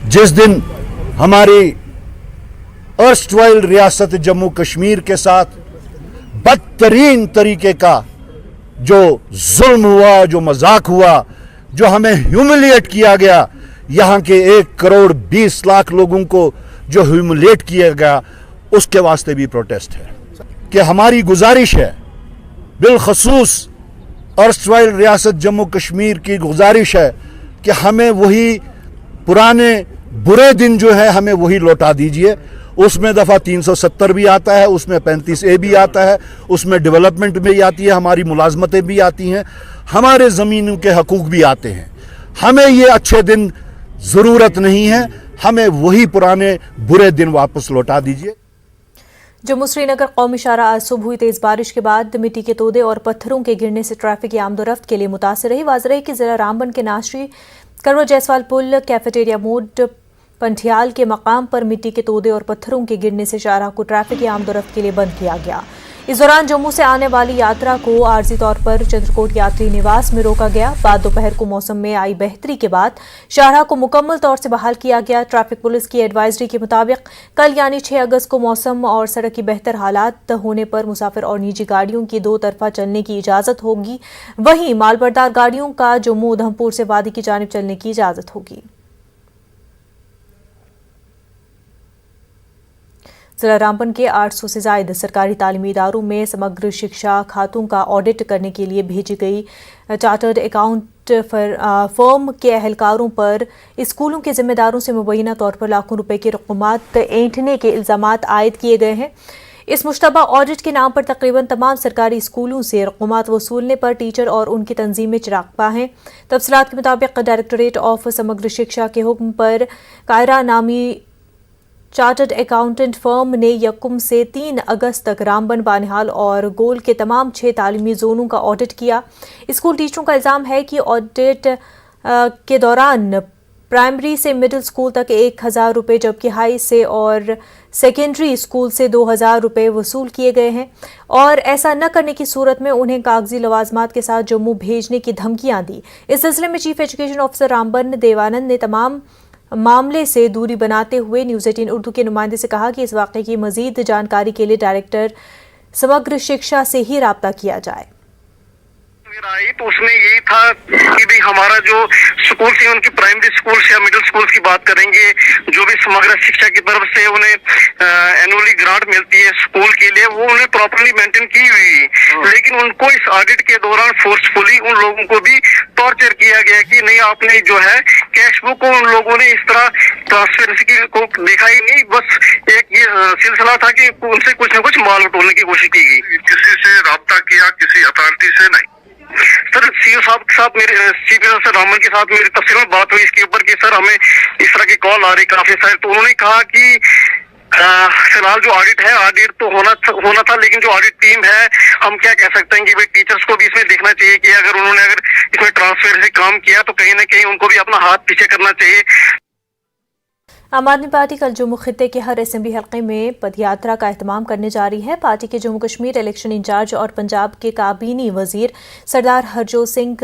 जिस दिन हमारी अर्स्टवाइल रियासत जम्मू कश्मीर के साथ बदतरीन तरीके का जो जुल्म हुआ, जो मजाक हुआ, जो हमें ह्यूमिलिएट किया गया, यहाँ के 1,20,00,000 लोगों को जो ह्यूमिलिएट किया गया, उसके वास्ते भी प्रोटेस्ट है। कि हमारी गुजारिश है, बिलखसूस अर्स्टवाइल रियासत जम्मू कश्मीर की गुजारिश है कि हमें वही पुराने बुरे दिन जो है हमें वही लौटा दीजिए उसमें दफ़ा 370 भी आता है, उसमें 35A भी आता है, उसमें डेवलपमेंट भी आती है, हमारी मुलाजमतें भी आती हैं, हमारे ज़मीनों के हकूक़ भी आते हैं। हमें ये अच्छे दिन ज़रूरत नहीं है, हमें वही पुराने बुरे दिन वापस लौटा दीजिए। जम्मू श्रीनगर कौमी शाहराह आज सुबह हुई तेज बारिश के बाद मिट्टी के तोदे और पत्थरों के गिरने से ट्रैफिक की आमदोरफ्त के लिए मुतासर रही। वाज़ रही कि जिला रामबन के नाशरी करवा जयसवाल पुल कैफेटेरिया मोड पंठियाल के मकाम पर मिट्टी के तोदे और पत्थरों के गिरने से शाहराह को ट्रैफिक की आमदोरफ्त के लिए बंद किया गया। इस दौरान जम्मू से आने वाली यात्रा को आर्जी तौर पर चंद्रकोट यात्री निवास में रोका गया। बाद दोपहर को मौसम में आई बेहतरी के बाद शाहराह को मुकम्मल तौर से बहाल किया गया। ट्रैफिक पुलिस की एडवाइजरी के मुताबिक कल यानी 6 अगस्त को मौसम और सड़क की बेहतर हालात होने पर मुसाफिर और निजी गाड़ियों की 2 तरफा चलने की इजाजत होगी। वहीं मालबरदार गाड़ियों का जम्मू उधमपुर से वादी की जानिब चलने की इजाजत होगी। जिला रामबन के 800 से ज्यादा सरकारी तालीमी इदारों में समग्र शिक्षा खातों का ऑडिट करने के लिए भेजी गई चार्टर्ड अकाउंट फर्म के अहलकारों पर स्कूलों के जिम्मेदारों से मुबैना तौर पर लाखों रुपए की रकूमात ऐंठने के इल्जामात आयद किए गए हैं। इस मुश्तबा ऑडिट के नाम पर तकरीबन तमाम सरकारी स्कूलों से रकूमात वसूलने पर टीचर और उनकी तंजीमें चिरागपा हैं। तफसीलात के मुताबिक डायरेक्टोरेट ऑफ समग्र शिक्षा के हुक्म पर कायरा नामी चार्टर्ड अकाउंटेंट फर्म ने 1 से 3 अगस्त तक रामबन, बानिहाल और गोल के तमाम 6 तालीमी जोनों का ऑडिट किया। स्कूल टीचरों का इल्जाम है कि ऑडिट के दौरान प्राइमरी से मिडिल स्कूल तक 1000 रुपये जबकि हाई से और सेकेंडरी स्कूल से 2000 रुपये वसूल किए गए हैं और ऐसा न करने की सूरत में उन्हें कागजी लवाजमात के साथ जम्मू भेजने की धमकियां दी। इस सिलसिले में chief education officer Ramban Devanand ने तमाम मामले से दूरी बनाते हुए न्यूज़ 18 उर्दू के नुमाइंदे से कहा कि इस वाक़े की मज़ीद जानकारी के लिए डायरेक्टर समग्र शिक्षा से ही राब्ता किया जाए। आई तो उसमें यही था कि भाई हमारा जो स्कूल से उनकी प्राइमरी स्कूल से या मिडिल स्कूल की बात करेंगे, जो भी समग्र शिक्षा की तरफ से उन्हें एनुअली ग्रांट मिलती है स्कूल के लिए, वो उन्हें प्रॉपर्ली मेंटेन की हुई, लेकिन उनको इस ऑडिट के दौरान फोर्सफुली उन लोगों को भी टॉर्चर किया गया कि नहीं आपने जो है कैश बुक को उन लोगों ने इस तरह ट्रांसपेरेंसी को देखा ही नहीं, बस एक ये सिलसिला था कि उनसे कुछ न कुछ माल उठोलने की कोशिश की गई। किसी से राब्ता किया, किसी अथॉरिटी से नहीं? सर सीओ साहब के साथ मेरे चीफ मिनिस्टर रामन के साथ मेरी तफसील में बात हुई इसके ऊपर कि सर हमें इस तरह की कॉल आ रही काफी सारे, तो उन्होंने कहा कि फिलहाल जो ऑडिट है ऑडिट तो होना था लेकिन जो ऑडिट टीम है हम क्या कह सकते हैं कि भाई टीचर्स को भी इसमें देखना चाहिए कि अगर इसमें ट्रांसफर से काम किया तो कहीं ना कहीं उनको भी अपना हाथ पीछे करना चाहिए। आम आदमी पार्टी कल जम्मू खित्ते के हर असेंबली हल्के में पदयात्रा का एहतमाम करने जा रही है। पार्टी के जम्मू कश्मीर इलेक्शन इंचार्ज और पंजाब के काबीनी वजीर सरदार हरजोत सिंह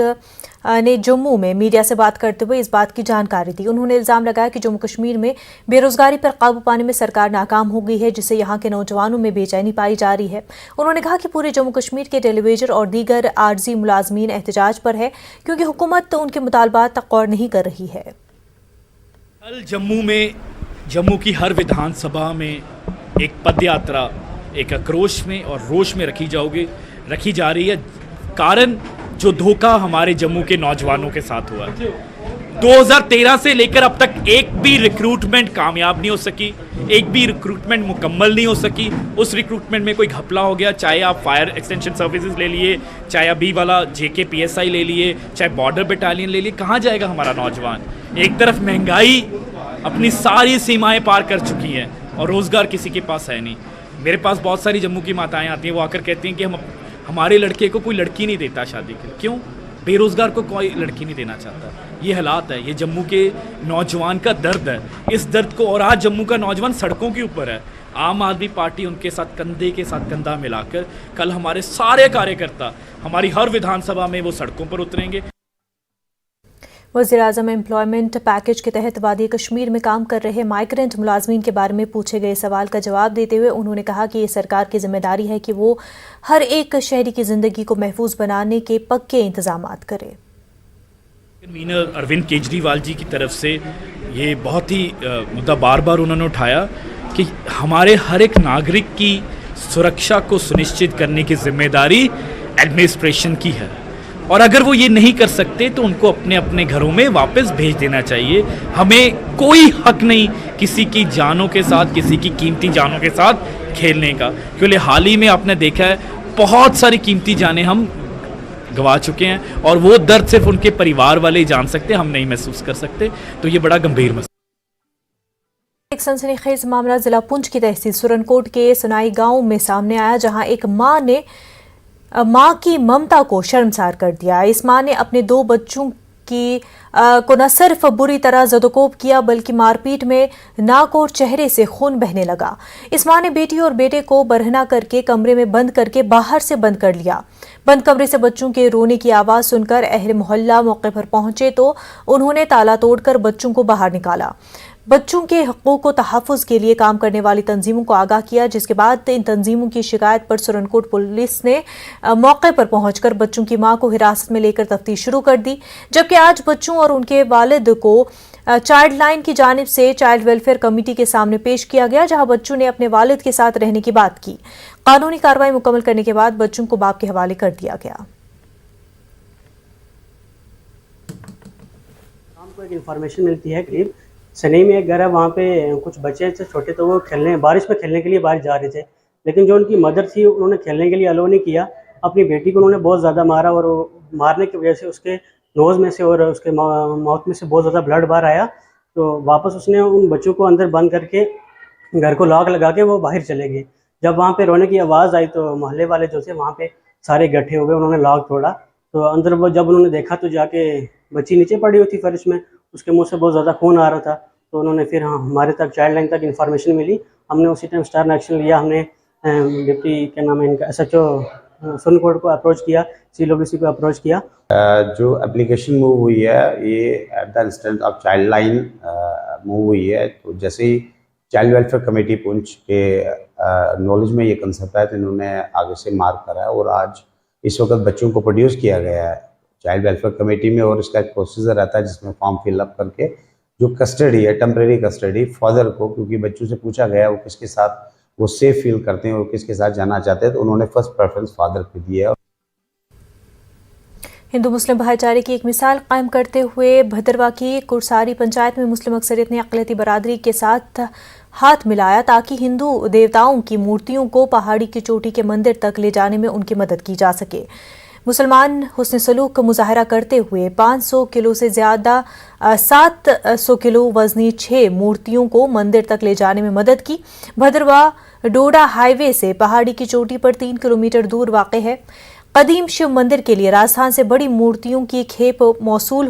ने जम्मू में मीडिया से बात करते हुए इस बात की जानकारी दी। उन्होंने इल्जाम लगाया कि जम्मू कश्मीर में बेरोजगारी पर काबू पाने में सरकार नाकाम हो गई है, जिससे यहाँ के नौजवानों में बेचैनी पाई जा रही है। उन्होंने कहा कि पूरे जम्मू कश्मीर के टेलीविजन और दीगर आर्जी मुलाजमीन एहतजाज पर है क्योंकि हुकूमत तो उनके मुतालबात तक गौर नहीं कर रही है। कल जम्मू की हर विधानसभा में एक पदयात्रा एक आक्रोश में और रोष में रखी जा रही है। कारण जो धोखा हमारे जम्मू के नौजवानों के साथ हुआ 2013 से लेकर अब तक एक भी रिक्रूटमेंट कामयाब नहीं हो सकी, एक भी रिक्रूटमेंट मुकम्मल नहीं हो सकी। उस रिक्रूटमेंट में कोई घपला हो गया, चाहे आप फायर एक्सटेंशन सर्विसेज ले लिए, चाहे अभी वाला JK PSI ले लिए, चाहे बॉर्डर बटालियन ले लिए। कहाँ जाएगा हमारा नौजवान? एक तरफ महंगाई अपनी सारी सीमाएं पार कर चुकी है और रोज़गार किसी के पास है नहीं। मेरे पास बहुत सारी जम्मू की माताएं आती हैं, वो आकर कहती हैं कि हमारे लड़के को कोई लड़की नहीं देता शादी के। क्यों? बेरोज़गार को कोई लड़की नहीं देना चाहता। ये हालात है, ये जम्मू के नौजवान का दर्द है। इस दर्द को, और आज जम्मू का नौजवान सड़कों के ऊपर है। आम आदमी पार्टी उनके साथ कंधे के साथ कंधा मिलाकर कल हमारे सारे कार्यकर्ता हमारी हर विधानसभा में वो सड़कों पर उतरेंगे। वज़ीर-ए-आज़म एम्प्लॉयमेंट पैकेज के तहत वादी कश्मीर में काम कर रहे माइग्रेंट मुलाजमीन के बारे में पूछे गए सवाल का जवाब देते हुए उन्होंने कहा कि ये सरकार की जिम्मेदारी है कि वो हर एक शहरी की ज़िंदगी को महफूज बनाने के पक्के इंतजामात करे। कन्वीनर अरविंद केजरीवाल जी की तरफ से ये बहुत ही मुद्दा बार बार उन्होंने उठाया कि हमारे हर एक नागरिक की सुरक्षा को सुनिश्चित करने की जिम्मेदारी एडमिनिस्ट्रेशन की है और अगर वो ये नहीं कर सकते तो उनको अपने अपने घरों में वापस भेज देना चाहिए। हमें कोई हक नहीं किसी की जानों के साथ, किसी की कीमती जानों के साथ खेलने का, क्योंकि हाल ही में आपने देखा है बहुत सारी कीमती जानें हम गवा चुके हैं और वो दर्द सिर्फ उनके परिवार वाले ही जान सकते हैं, हम नहीं महसूस कर सकते। तो ये बड़ा गंभीर मसला। एक सनसनीखेज मामला जिला पुंछ की तहसील सुरनकोट के सुनाई गांव में सामने आया, जहां एक मां ने मां की ममता को शर्मसार कर दिया। इस मां ने अपने 2 बच्चों को न सिर्फ बुरी तरह ज़दोकोब किया बल्कि मारपीट में नाक और चेहरे से खून बहने लगा। इस मां ने बेटी और बेटे को बरहना करके कमरे में बंद करके बाहर से बंद कर लिया। बंद कमरे से बच्चों के रोने की आवाज़ सुनकर अहले मोहल्ला मौके पर पहुंचे तो उन्होंने ताला तोड़कर बच्चों को बाहर निकाला। बच्चों के हकूक़ को तहफ़्फ़ुज़ के लिए काम करने वाली तंजीमों को आगाह किया, जिसके बाद इन तंजीमों की शिकायत पर सुरनकोट पुलिस ने मौके पर पहुंचकर बच्चों की मां को हिरासत में लेकर तफ्तीश शुरू कर दी। जबकि आज बच्चों और उनके वालिद को चाइल्ड लाइन की जानिब से चाइल्ड वेलफेयर कमेटी के सामने पेश किया गया, जहां बच्चों ने अपने वालिद के साथ रहने की बात की। कानूनी कार्रवाई मुकम्मल करने के बाद बच्चों को बाप के हवाले कर दिया गया। हमको एक इन्फॉर्मेशन मिलती है करीब सनई में एक घर है, वहाँ पे कुछ बच्चे थे छोटे, तो वो बारिश में खेलने के लिए बाहर जा रहे थे, लेकिन जो उनकी मदर थी उन्होंने खेलने के लिए अलो नहीं किया। अपनी बेटी को उन्होंने बहुत ज़्यादा मारा और मारने की वजह से उसके नोज़ में से और उसके माउथ में से बहुत ज़्यादा ब्लड बाहर आया। तो वापस उसने उन बच्चों को अंदर बंद करके घर को लॉक लगा के वो बाहर चले गए। जब वहाँ पे रोने की आवाज़ आई तो मोहल्ले वाले जो थे वहाँ पे सारे इकट्ठे हो गए, उन्होंने लॉक तोड़ा। तो अंदर वो जब उन्होंने देखा तो जाके बच्ची नीचे पड़ी हुई थी फर्श में, उसके मुंह से बहुत ज़्यादा खून आ रहा था। तो उन्होंने फिर हमारे तक चाइल्ड लाइन तक इन्फॉर्मेशन मिली, हमने उसी टाइम स्टार एक्शन लिया। हमने डिप्टी क्या नाम है इनका SHO सुरनकोट को अप्रोच किया, CWC को अप्रोच किया। जो एप्लीकेशन मूव हुई है ये at the instant of child line move हुई है। तो जैसे ही चाइल्ड वेलफेयर कमेटी पुंछ के नॉलेज में ये कंसेप्ट है तो इन्होंने आगे से मार्क करा है और आज इस वक्त बच्चों को प्रोड्यूस किया गया है चाइल्ड वेलफेयर कमेटी में, और इसका एक प्रोसीजर रहता है जिसमें फॉर्म फिलअप करके जो कस्टडी है, टेम्परेरी कस्टडी फादर को, क्योंकि बच्चों से पूछा गया वो किसके साथ वो सेफ फील करते हैं और किसके साथ जाना चाहते हैं, तो उन्होंने फर्स्ट प्रेफरेंस फादर को दी है। हिंदू मुस्लिम भाईचारे की एक मिसाल कायम करते हुए भद्रवा की कुरसारी पंचायत में मुस्लिम अक्सरियत ने अक़लियती बरादरी के साथ हाथ मिलाया ताकि हिंदू देवताओं की मूर्तियों को पहाड़ी की चोटी के मंदिर तक ले जाने में उनकी मदद की जा सके। मुसलमान हुस्न सलूक का मुजाहरा करते हुए 500 किलो से ज़्यादा 700 किलो वजनी 6 मूर्तियों को मंदिर तक ले जाने में मदद की। भद्रवा डोडा हाईवे से पहाड़ी की चोटी पर 3 किलोमीटर दूर वाक़ है। कदीम शिव मंदिर के लिए राजस्थान से बड़ी मूर्तियों की खेप मौसूल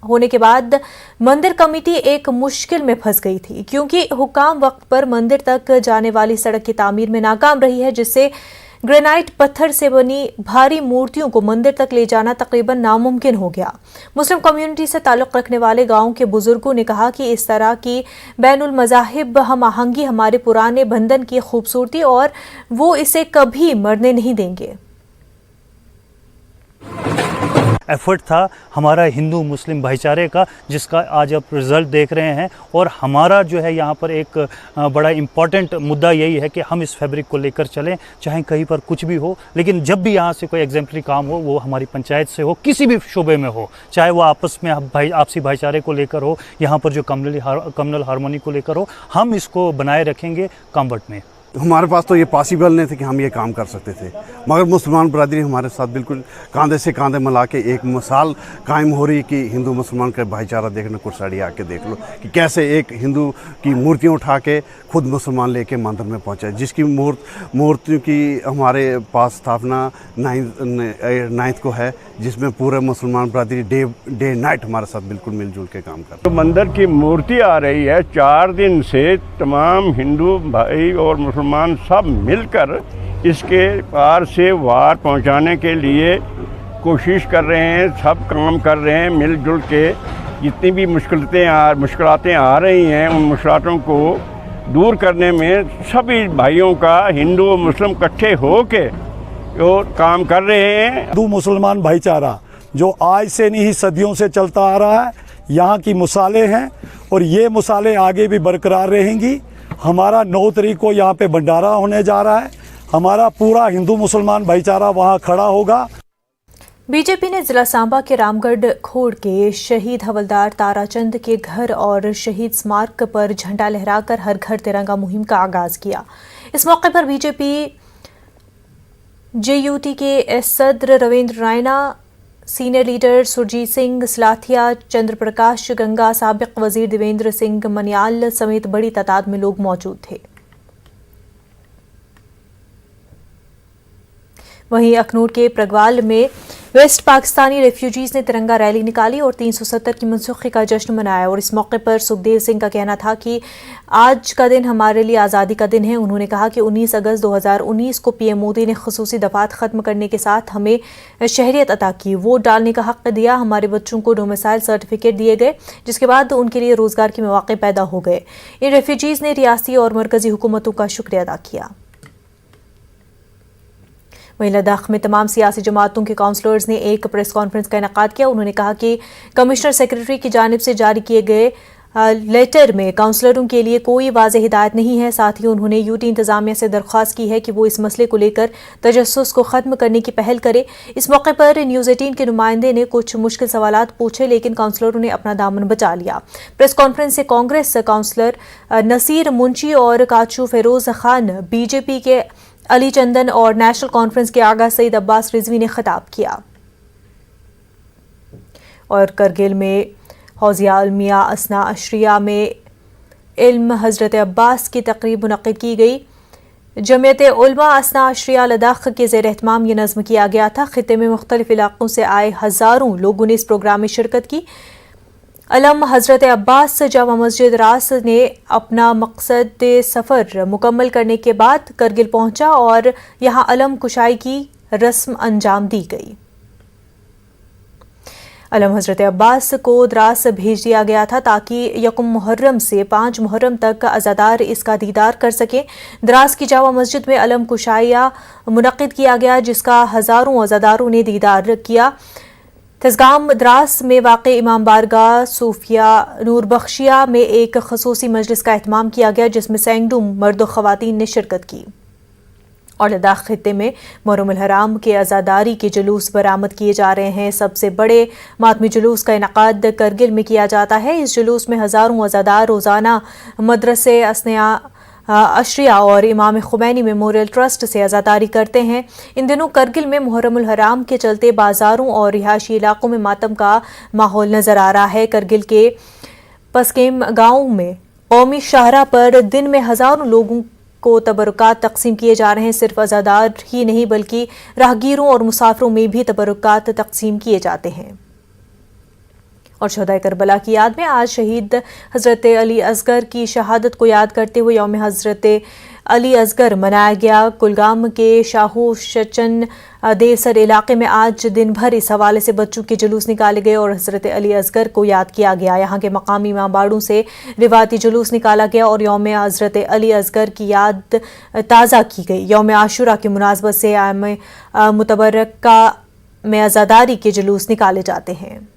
होने के बाद मंदिर कमेटी एक मुश्किल में फंस गई थी, क्योंकि हुकाम वक्त पर मंदिर तक जाने वाली सड़क की तामीर में नाकाम रही है, जिससे ग्रेनाइट पत्थर से बनी भारी मूर्तियों को मंदिर तक ले जाना तकरीबन नामुमकिन हो गया। मुस्लिम कम्युनिटी से ताल्लुक़ रखने वाले गांव के बुजुर्गों ने कहा कि इस तरह की बैनुल मज़ाहिब हम आहंगी हमारे पुराने बंधन की खूबसूरती और वो इसे कभी मरने नहीं देंगे। एफर्ट था हमारा हिंदू मुस्लिम भाईचारे का, जिसका आज आप रिज़ल्ट देख रहे हैं। और हमारा जो है यहाँ पर एक बड़ा इम्पॉर्टेंट मुद्दा यही है कि हम इस फैब्रिक को लेकर चलें, चाहे कहीं पर कुछ भी हो, लेकिन जब भी यहाँ से कोई एग्जेम्पलरी काम हो वो हमारी पंचायत से हो, किसी भी शोबे में हो, चाहे वो आपस में आपसी भाईचारे को लेकर हो, यहाँ पर जो कम्युनल हार्मोनी को लेकर हो, हम इसको बनाए रखेंगे कामवट में। हमारे पास तो ये पॉसिबल नहीं थे कि हम ये काम कर सकते थे, मगर मुसलमान बरादरी हमारे साथ बिल्कुल कांधे से कांधे मिला के एक मिसाल कायम हो रही कि हिंदू मुसलमान का भाईचारा देखना। कुरसाड़ी आके देख लो कि कैसे एक हिंदू की मूर्तियाँ उठा के खुद मुसलमान लेके मंदिर में पहुँचे, जिसकी मूर्तियों की हमारे पास स्थापना 9 को है, जिसमें पूरे मुसलमान बरादरी डे नाइट हमारे साथ बिल्कुल मिलजुल के काम कर रहे हैं। मंदिर की मूर्ति आ रही है, 4 दिन से तमाम हिंदू भाई और मुसलमान सब मिलकर इसके पार से वार पहुंचाने के लिए कोशिश कर रहे हैं, सब काम कर रहे हैं मिलजुल के। जितनी भी मुश्किलातें आ रही हैं उन मुश्किलातों को दूर करने में सभी भाइयों का हिंदू और मुस्लिम इकट्ठे हो के और काम कर रहे हैं। हिंदू मुसलमान भाईचारा जो आज से नहीं सदियों से चलता आ रहा है, यहाँ की मिसालें हैं और ये मिसालें आगे भी बरकरार रहेंगी। हमारा 9 तारीख को यहाँ पे भंडारा होने जा रहा है, हमारा पूरा हिंदू मुसलमान भाईचारा वहाँ खड़ा होगा। बीजेपी ने जिला सांबा के रामगढ़ खोड़ के शहीद हवलदार ताराचंद के घर और शहीद स्मारक पर झंडा लहराकर हर घर तिरंगा मुहिम का आगाज किया। इस मौके पर बीजेपी जेयूटी के सदर रविंद्र रायना, सीनियर लीडर सुरजीत सिंह सलाथिया, चंद्र प्रकाश गंगा, साबिक वजीर देवेंद्र सिंह मनियाल समेत बड़ी तादाद में लोग मौजूद थे। वहीं अखनूर के प्रगवाल में वेस्ट पाकिस्तानी रेफ्यूजीज ने तिरंगा रैली निकाली और 370 की मनसूखी का जश्न मनाया। और इस मौके पर सुखदेव सिंह का कहना था कि आज का दिन हमारे लिए आज़ादी का दिन है। उन्होंने कहा कि 19 अगस्त 2019 को पीएम मोदी ने खुसूसी दफात खत्म करने के साथ हमें शहरियत अता की, वोट डालने का हक दिया, हमारे बच्चों को डोमिसाइल सर्टिफिकेट दिए गए, जिसके बाद उनके लिए रोजगार के मौके पैदा हो गए। इन रेफ्यूजीज ने रियासती और मरकजी हुकूमतों का शुक्रिया अदा किया। वहीं लद्दाख में तमाम सियासी जमातों के काउंसलर्स ने एक प्रेस कॉन्फ्रेंस का इनेकाद किया। उन्होंने कहा कि कमिश्नर सेक्रेटरी की जानिब से जारी किए गए लेटर में काउंसलरों के लिए कोई वाज़ेह हिदायत नहीं है। साथ ही उन्होंने यूटी इंतजामिया से दरख्वास्त की है कि वो इस मसले को लेकर तजस्सुस को ख़त्म करने की पहल करे। इस मौके पर न्यूज़ 18 के नुमाइंदे ने कुछ मुश्किल सवालात पूछे, लेकिन काउंसलरों ने अपना दामन बचा लिया। प्रेस कॉन्फ्रेंस से कांग्रेस काउंसलर नसीर मुंशी और काचू फेरोज खान, बीजेपी के अली चंदन और नेशनल कॉन्फ्रेंस के आगा सईद अब्बास रिजवी ने खिताब किया। और करगिल में हौजिया अलमिया असना अशरिया में इल्म हज़रत अब्बास की तकरीब मुनक़िद की गई। जमियत उलमा असना अशरिया लद्दाख के ज़ेर एहतमाम ये नज़्म किया गया था। खित्ते में मुख्तलिफ इलाक़ों से आए हज़ारों लोगों ने इस प्रोग्राम में शिरकत की। अलम हज़रत अब्बास जामा मस्जिद रास ने अपना मकसद सफ़र मुकम्मल करने के बाद करगिल पहुंचा और यहाँ अलम कुशाई की रस्म अंजाम दी गई। अलम हज़रत अब्बास को द्रास भेज दिया गया था ताकि यकम मुहर्रम से 5 मुहर्रम तक अज़ादार इसका दीदार कर सकें। द्रास की जामा मस्जिद में अलम कुशाया मुनक़िद किया गया, जिसका हज़ारों अज़ादारों ने दीदार किया। तज़गाम द्रास में वाक़े इमाम बारगाह सूफिया नूर बख्शिया में एक खसूसी मजलिस का एहतमाम किया गया, जिसमें सैकड़ों मर्द और ख़वातीन ने शिरकत की। और लद्दाख खित्ते में मुहर्रम हराम के अज़ादारी के जुलूस बरामद किए जा रहे हैं। सबसे बड़े मातमी जुलूस का इनेकाद करगिल में किया जाता है। इस जुलूस में हज़ारों अज़ादार रोज़ाना मदरसे असनिया अशरिया और इमाम खुमैनी मेमोरियल ट्रस्ट से अज़ादारी करते हैं। इन दिनों करगिल में मुहर्रमुल हराम के चलते बाज़ारों और रिहायशी इलाकों में मातम का माहौल नज़र आ रहा है। करगिल के पसकेम गाँव में कौमी शाहरा पर दिन में हज़ारों लोगों को तबरुकात तकसीम किए जा रहे हैं। सिर्फ अज़ादार ही नहीं बल्कि राहगीरों और मुसाफिरों में भी तबरुकात तकसीम किए जाते हैं। और शहदाए करबला की याद में आज शहीद हज़रत अली असगर की शहादत को याद करते हुए यौम हज़रत अली असगर मनाया गया। कुलगाम के शाहू शचन देवसर इलाके में आज दिन भर इस हवाले से बच्चों के जुलूस निकाले गए और हज़रत अली असगर को याद किया गया। यहाँ के मकामी इमामबाड़ों से रिवायती जुलूस निकाला गया और यौम हज़रत अली असगर की याद ताज़ा की गई। यौम आशूरा की मुनासबत से आम मुतबरका में अज़ादारी के जुलूस निकाले जाते हैं।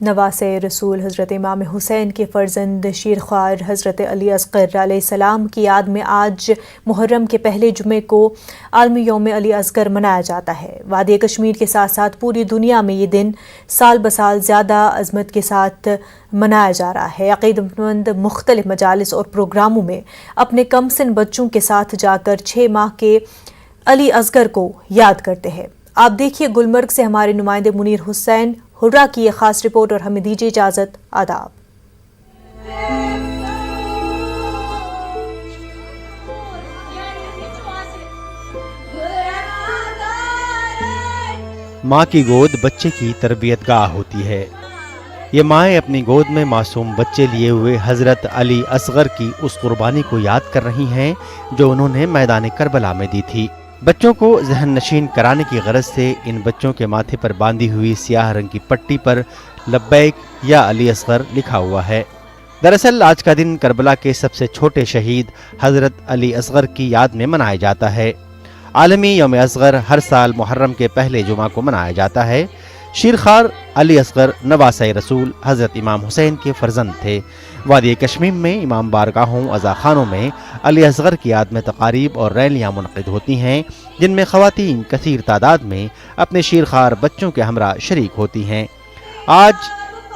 नवासे रसूल हज़रत इमाम हुसैन के फ़र्जंद शीरख्वार हज़रत अली असगर अलैहिस्सलाम की याद में आज मुहर्रम के पहले जुमे को आलमी यौम अली असगर मनाया जाता है। वादी कश्मीर के साथ साथ पूरी दुनिया में ये दिन साल ब साल ज़्यादा अज़मत के साथ मनाया जा रहा है। अक़ीदतमंद मुख्तलिफ मजालिस और प्रोग्रामों में अपने कमसिन बच्चों के साथ जाकर 6 माह के अली असगर को याद करते हैं। आप देखिए गुलमर्ग से हमारे नुमाइंदे मुनीर हुसैन हुर्रा की ये खास रिपोर्ट और हमें दीजिए इजाजत। आदाब। माँ की गोद बच्चे की तरबियत गाह होती है। ये माएँ अपनी गोद में मासूम बच्चे लिए हुए हज़रत अली असगर की उस कुर्बानी को याद कर रही हैं जो उन्होंने मैदान करबला में दी थी। बच्चों को जहन नशीन कराने की गरज से इन बच्चों के माथे पर बांधी हुई स्याह रंग की पट्टी पर लब्बैक या अली असगर लिखा हुआ है। दरअसल आज का दिन करबला के सबसे छोटे शहीद हज़रत अली असगर की याद में मनाया जाता है। आलमी यौम असगर हर साल मुहर्रम के पहले जुमा को मनाया जाता है। शीरख्वार अली असगर नवासे रसूल हज़रत इमाम हुसैन के फर्जंद थे। वादी कश्मीर में इमाम बारगाहों अज़ाखानों में अली असगर की याद में तकारीब और रैलियाँ मुनक़िद होती हैं, जिनमें ख़वातीन कसीर तादाद में अपने शीरखार बच्चों के हमरा शरीक होती हैं। आज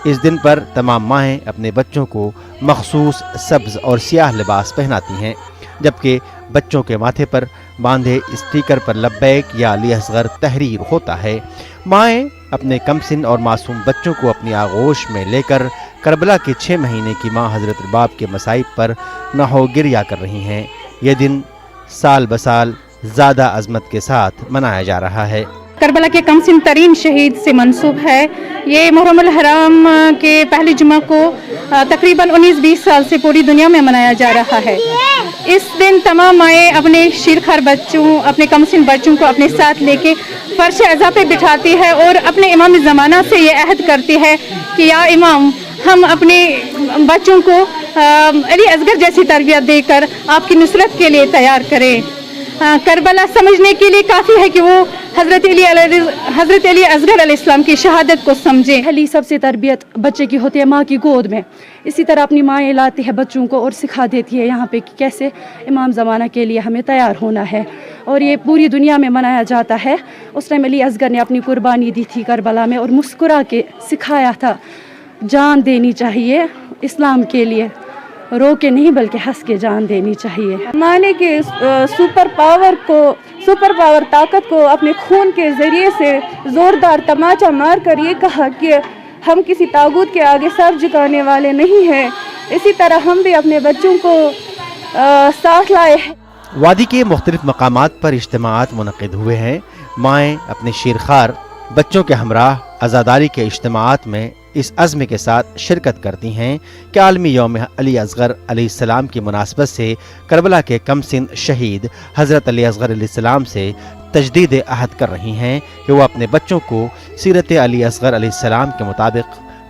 इस दिन पर तमाम माएँ अपने बच्चों को मखसूस सब्ज़ और सियाह लिबास पहनाती हैं, जबकि बच्चों के माथे पर बांधे स्टिकर पर लब्बैक या अली असगर तहरीर होता है। माएँ अपने कमसिन और मासूम बच्चों को अपनी आगोश में लेकर करबला के 6 महीने की माँ हज़रत रबाब के मसाइब पर नहो गिरिया कर रही हैं। ये दिन साल बसाल ज़्यादा अज़मत के साथ मनाया जा रहा है। करबला के कमसिन तरीन शहीद से मंसूब है। ये मुहर्रम अल हराम के पहले जुमा को तकरीबन 19-20 साल से पूरी दुनिया में मनाया जा रहा है। इस दिन तमाम माएँ अपने शीरखार बच्चों, अपने कमसिन बच्चों को अपने साथ लेके फर्श अज़ा पे बिठाती है और अपने इमाम ज़माना से ये अहद करती है कि या इमाम, हम अपने बच्चों को अली असगर जैसी तरबियत देकर आपकी नुसरत के लिए तैयार करें। करबला समझने के लिए काफ़ी है कि वो हज़रत अली असगर अलैहिस्सलाम की शहादत को समझे। पहली सबसे तरबियत बच्चे की होती है माँ की गोद में। इसी तरह अपनी माएँ लाती है बच्चों को और सिखा देती है यहाँ पे कि कैसे इमाम ज़माना के लिए हमें तैयार होना है, और ये पूरी दुनिया में मनाया जाता है। उस टाइम अली असगर ने अपनी कुर्बानी दी थी करबला में और मुस्कुरा के सिखाया था जान देनी चाहिए इस्लाम के लिए, रो के नहीं बल्कि हंस के जान देनी चाहिए। माने के सुपर पावर ताकत को अपने खून के ज़रिए से ज़ोरदार तमाचा मार कर ये कहा कि हम किसी तागूत के आगे सर झुकाने वाले नहीं हैं। इसी तरह हम भी अपने बच्चों को साथ लाए हैं। वादी के मुख्तलिफ मकामात पर इज्तिमाआत मुनक़िद हुए हैं। माएँ अपने शीरखार बच्चों के हमराह अज़ादारी के इज्तिमाआत में इस अज़्म के साथ शिरकत करती हैं कि आलमी यौम अली असगर अलैहिस्सलाम की मुनासबत से करबला के कमसिन शहीद हज़रत अली असगर अलैहिस्सलाम से तजदीद अहद कर रही हैं कि वह अपने बच्चों को सीरत अली असगर अलैहिस्सलाम के मुताबिक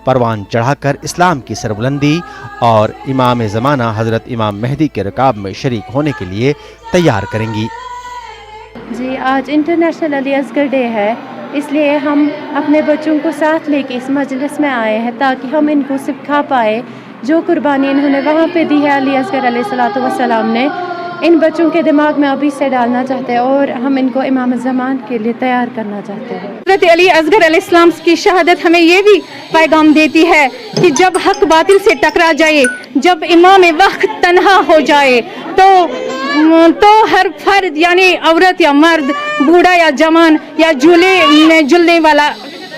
परवान चढ़ाकर इस्लाम की सरबुलंदी और इमाम ज़माना हज़रत इमाम मेहदी के रकाब में शरीक होने के लिए तैयार करेंगी। जी, आज इंटरनेशनल अली असगर डे है, इसलिए हम अपने बच्चों को साथ लेके इस मजलिस में आए हैं ताकि हम इनको सिखा पाए जो कुर्बानी इन्होंने वहाँ पे दी है अली असगर अलैहिस्सलातु वस्सलाम ने, इन बच्चों के दिमाग में अभी से डालना चाहते हैं और हम इनको इमाम ज़मान के लिए तैयार करना चाहते हैं। हज़रत अली असगर अलैहिस्सलाम की शहादत हमें ये भी पैगाम देती है कि जब हक बातिल से टकरा जाए, जब इमाम वक्त तन्हा हो जाए तो हर फर्द यानी औरत या मर्द, बूढ़ा या जवान या झूलने वाला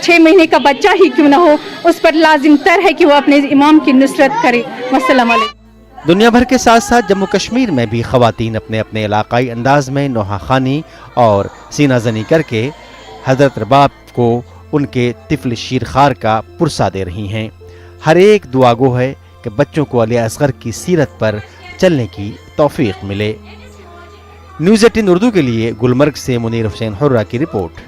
6 महीने का बच्चा ही क्यों ना हो, उस पर लाजिम तर है कि वो अपने इमाम की नुसरत करे। वस्सलाम अलैकुम। दुनिया भर के साथ साथ जम्मू कश्मीर में भी ख़वातीन अपने अपने इलाकाई अंदाज में नोहाखानी और सीना जनी करके हज़रत रबाब को उनके तिफल शीरखार का पुरसा दे रही हैं। हर एक दुआ गो है कि बच्चों को अली असगर की सीरत पर चलने की तौफीक मिले। न्यूज़ 18 उर्दू के लिए गुलमर्ग से मुनीर हुसैन हुर्रा की रिपोर्ट।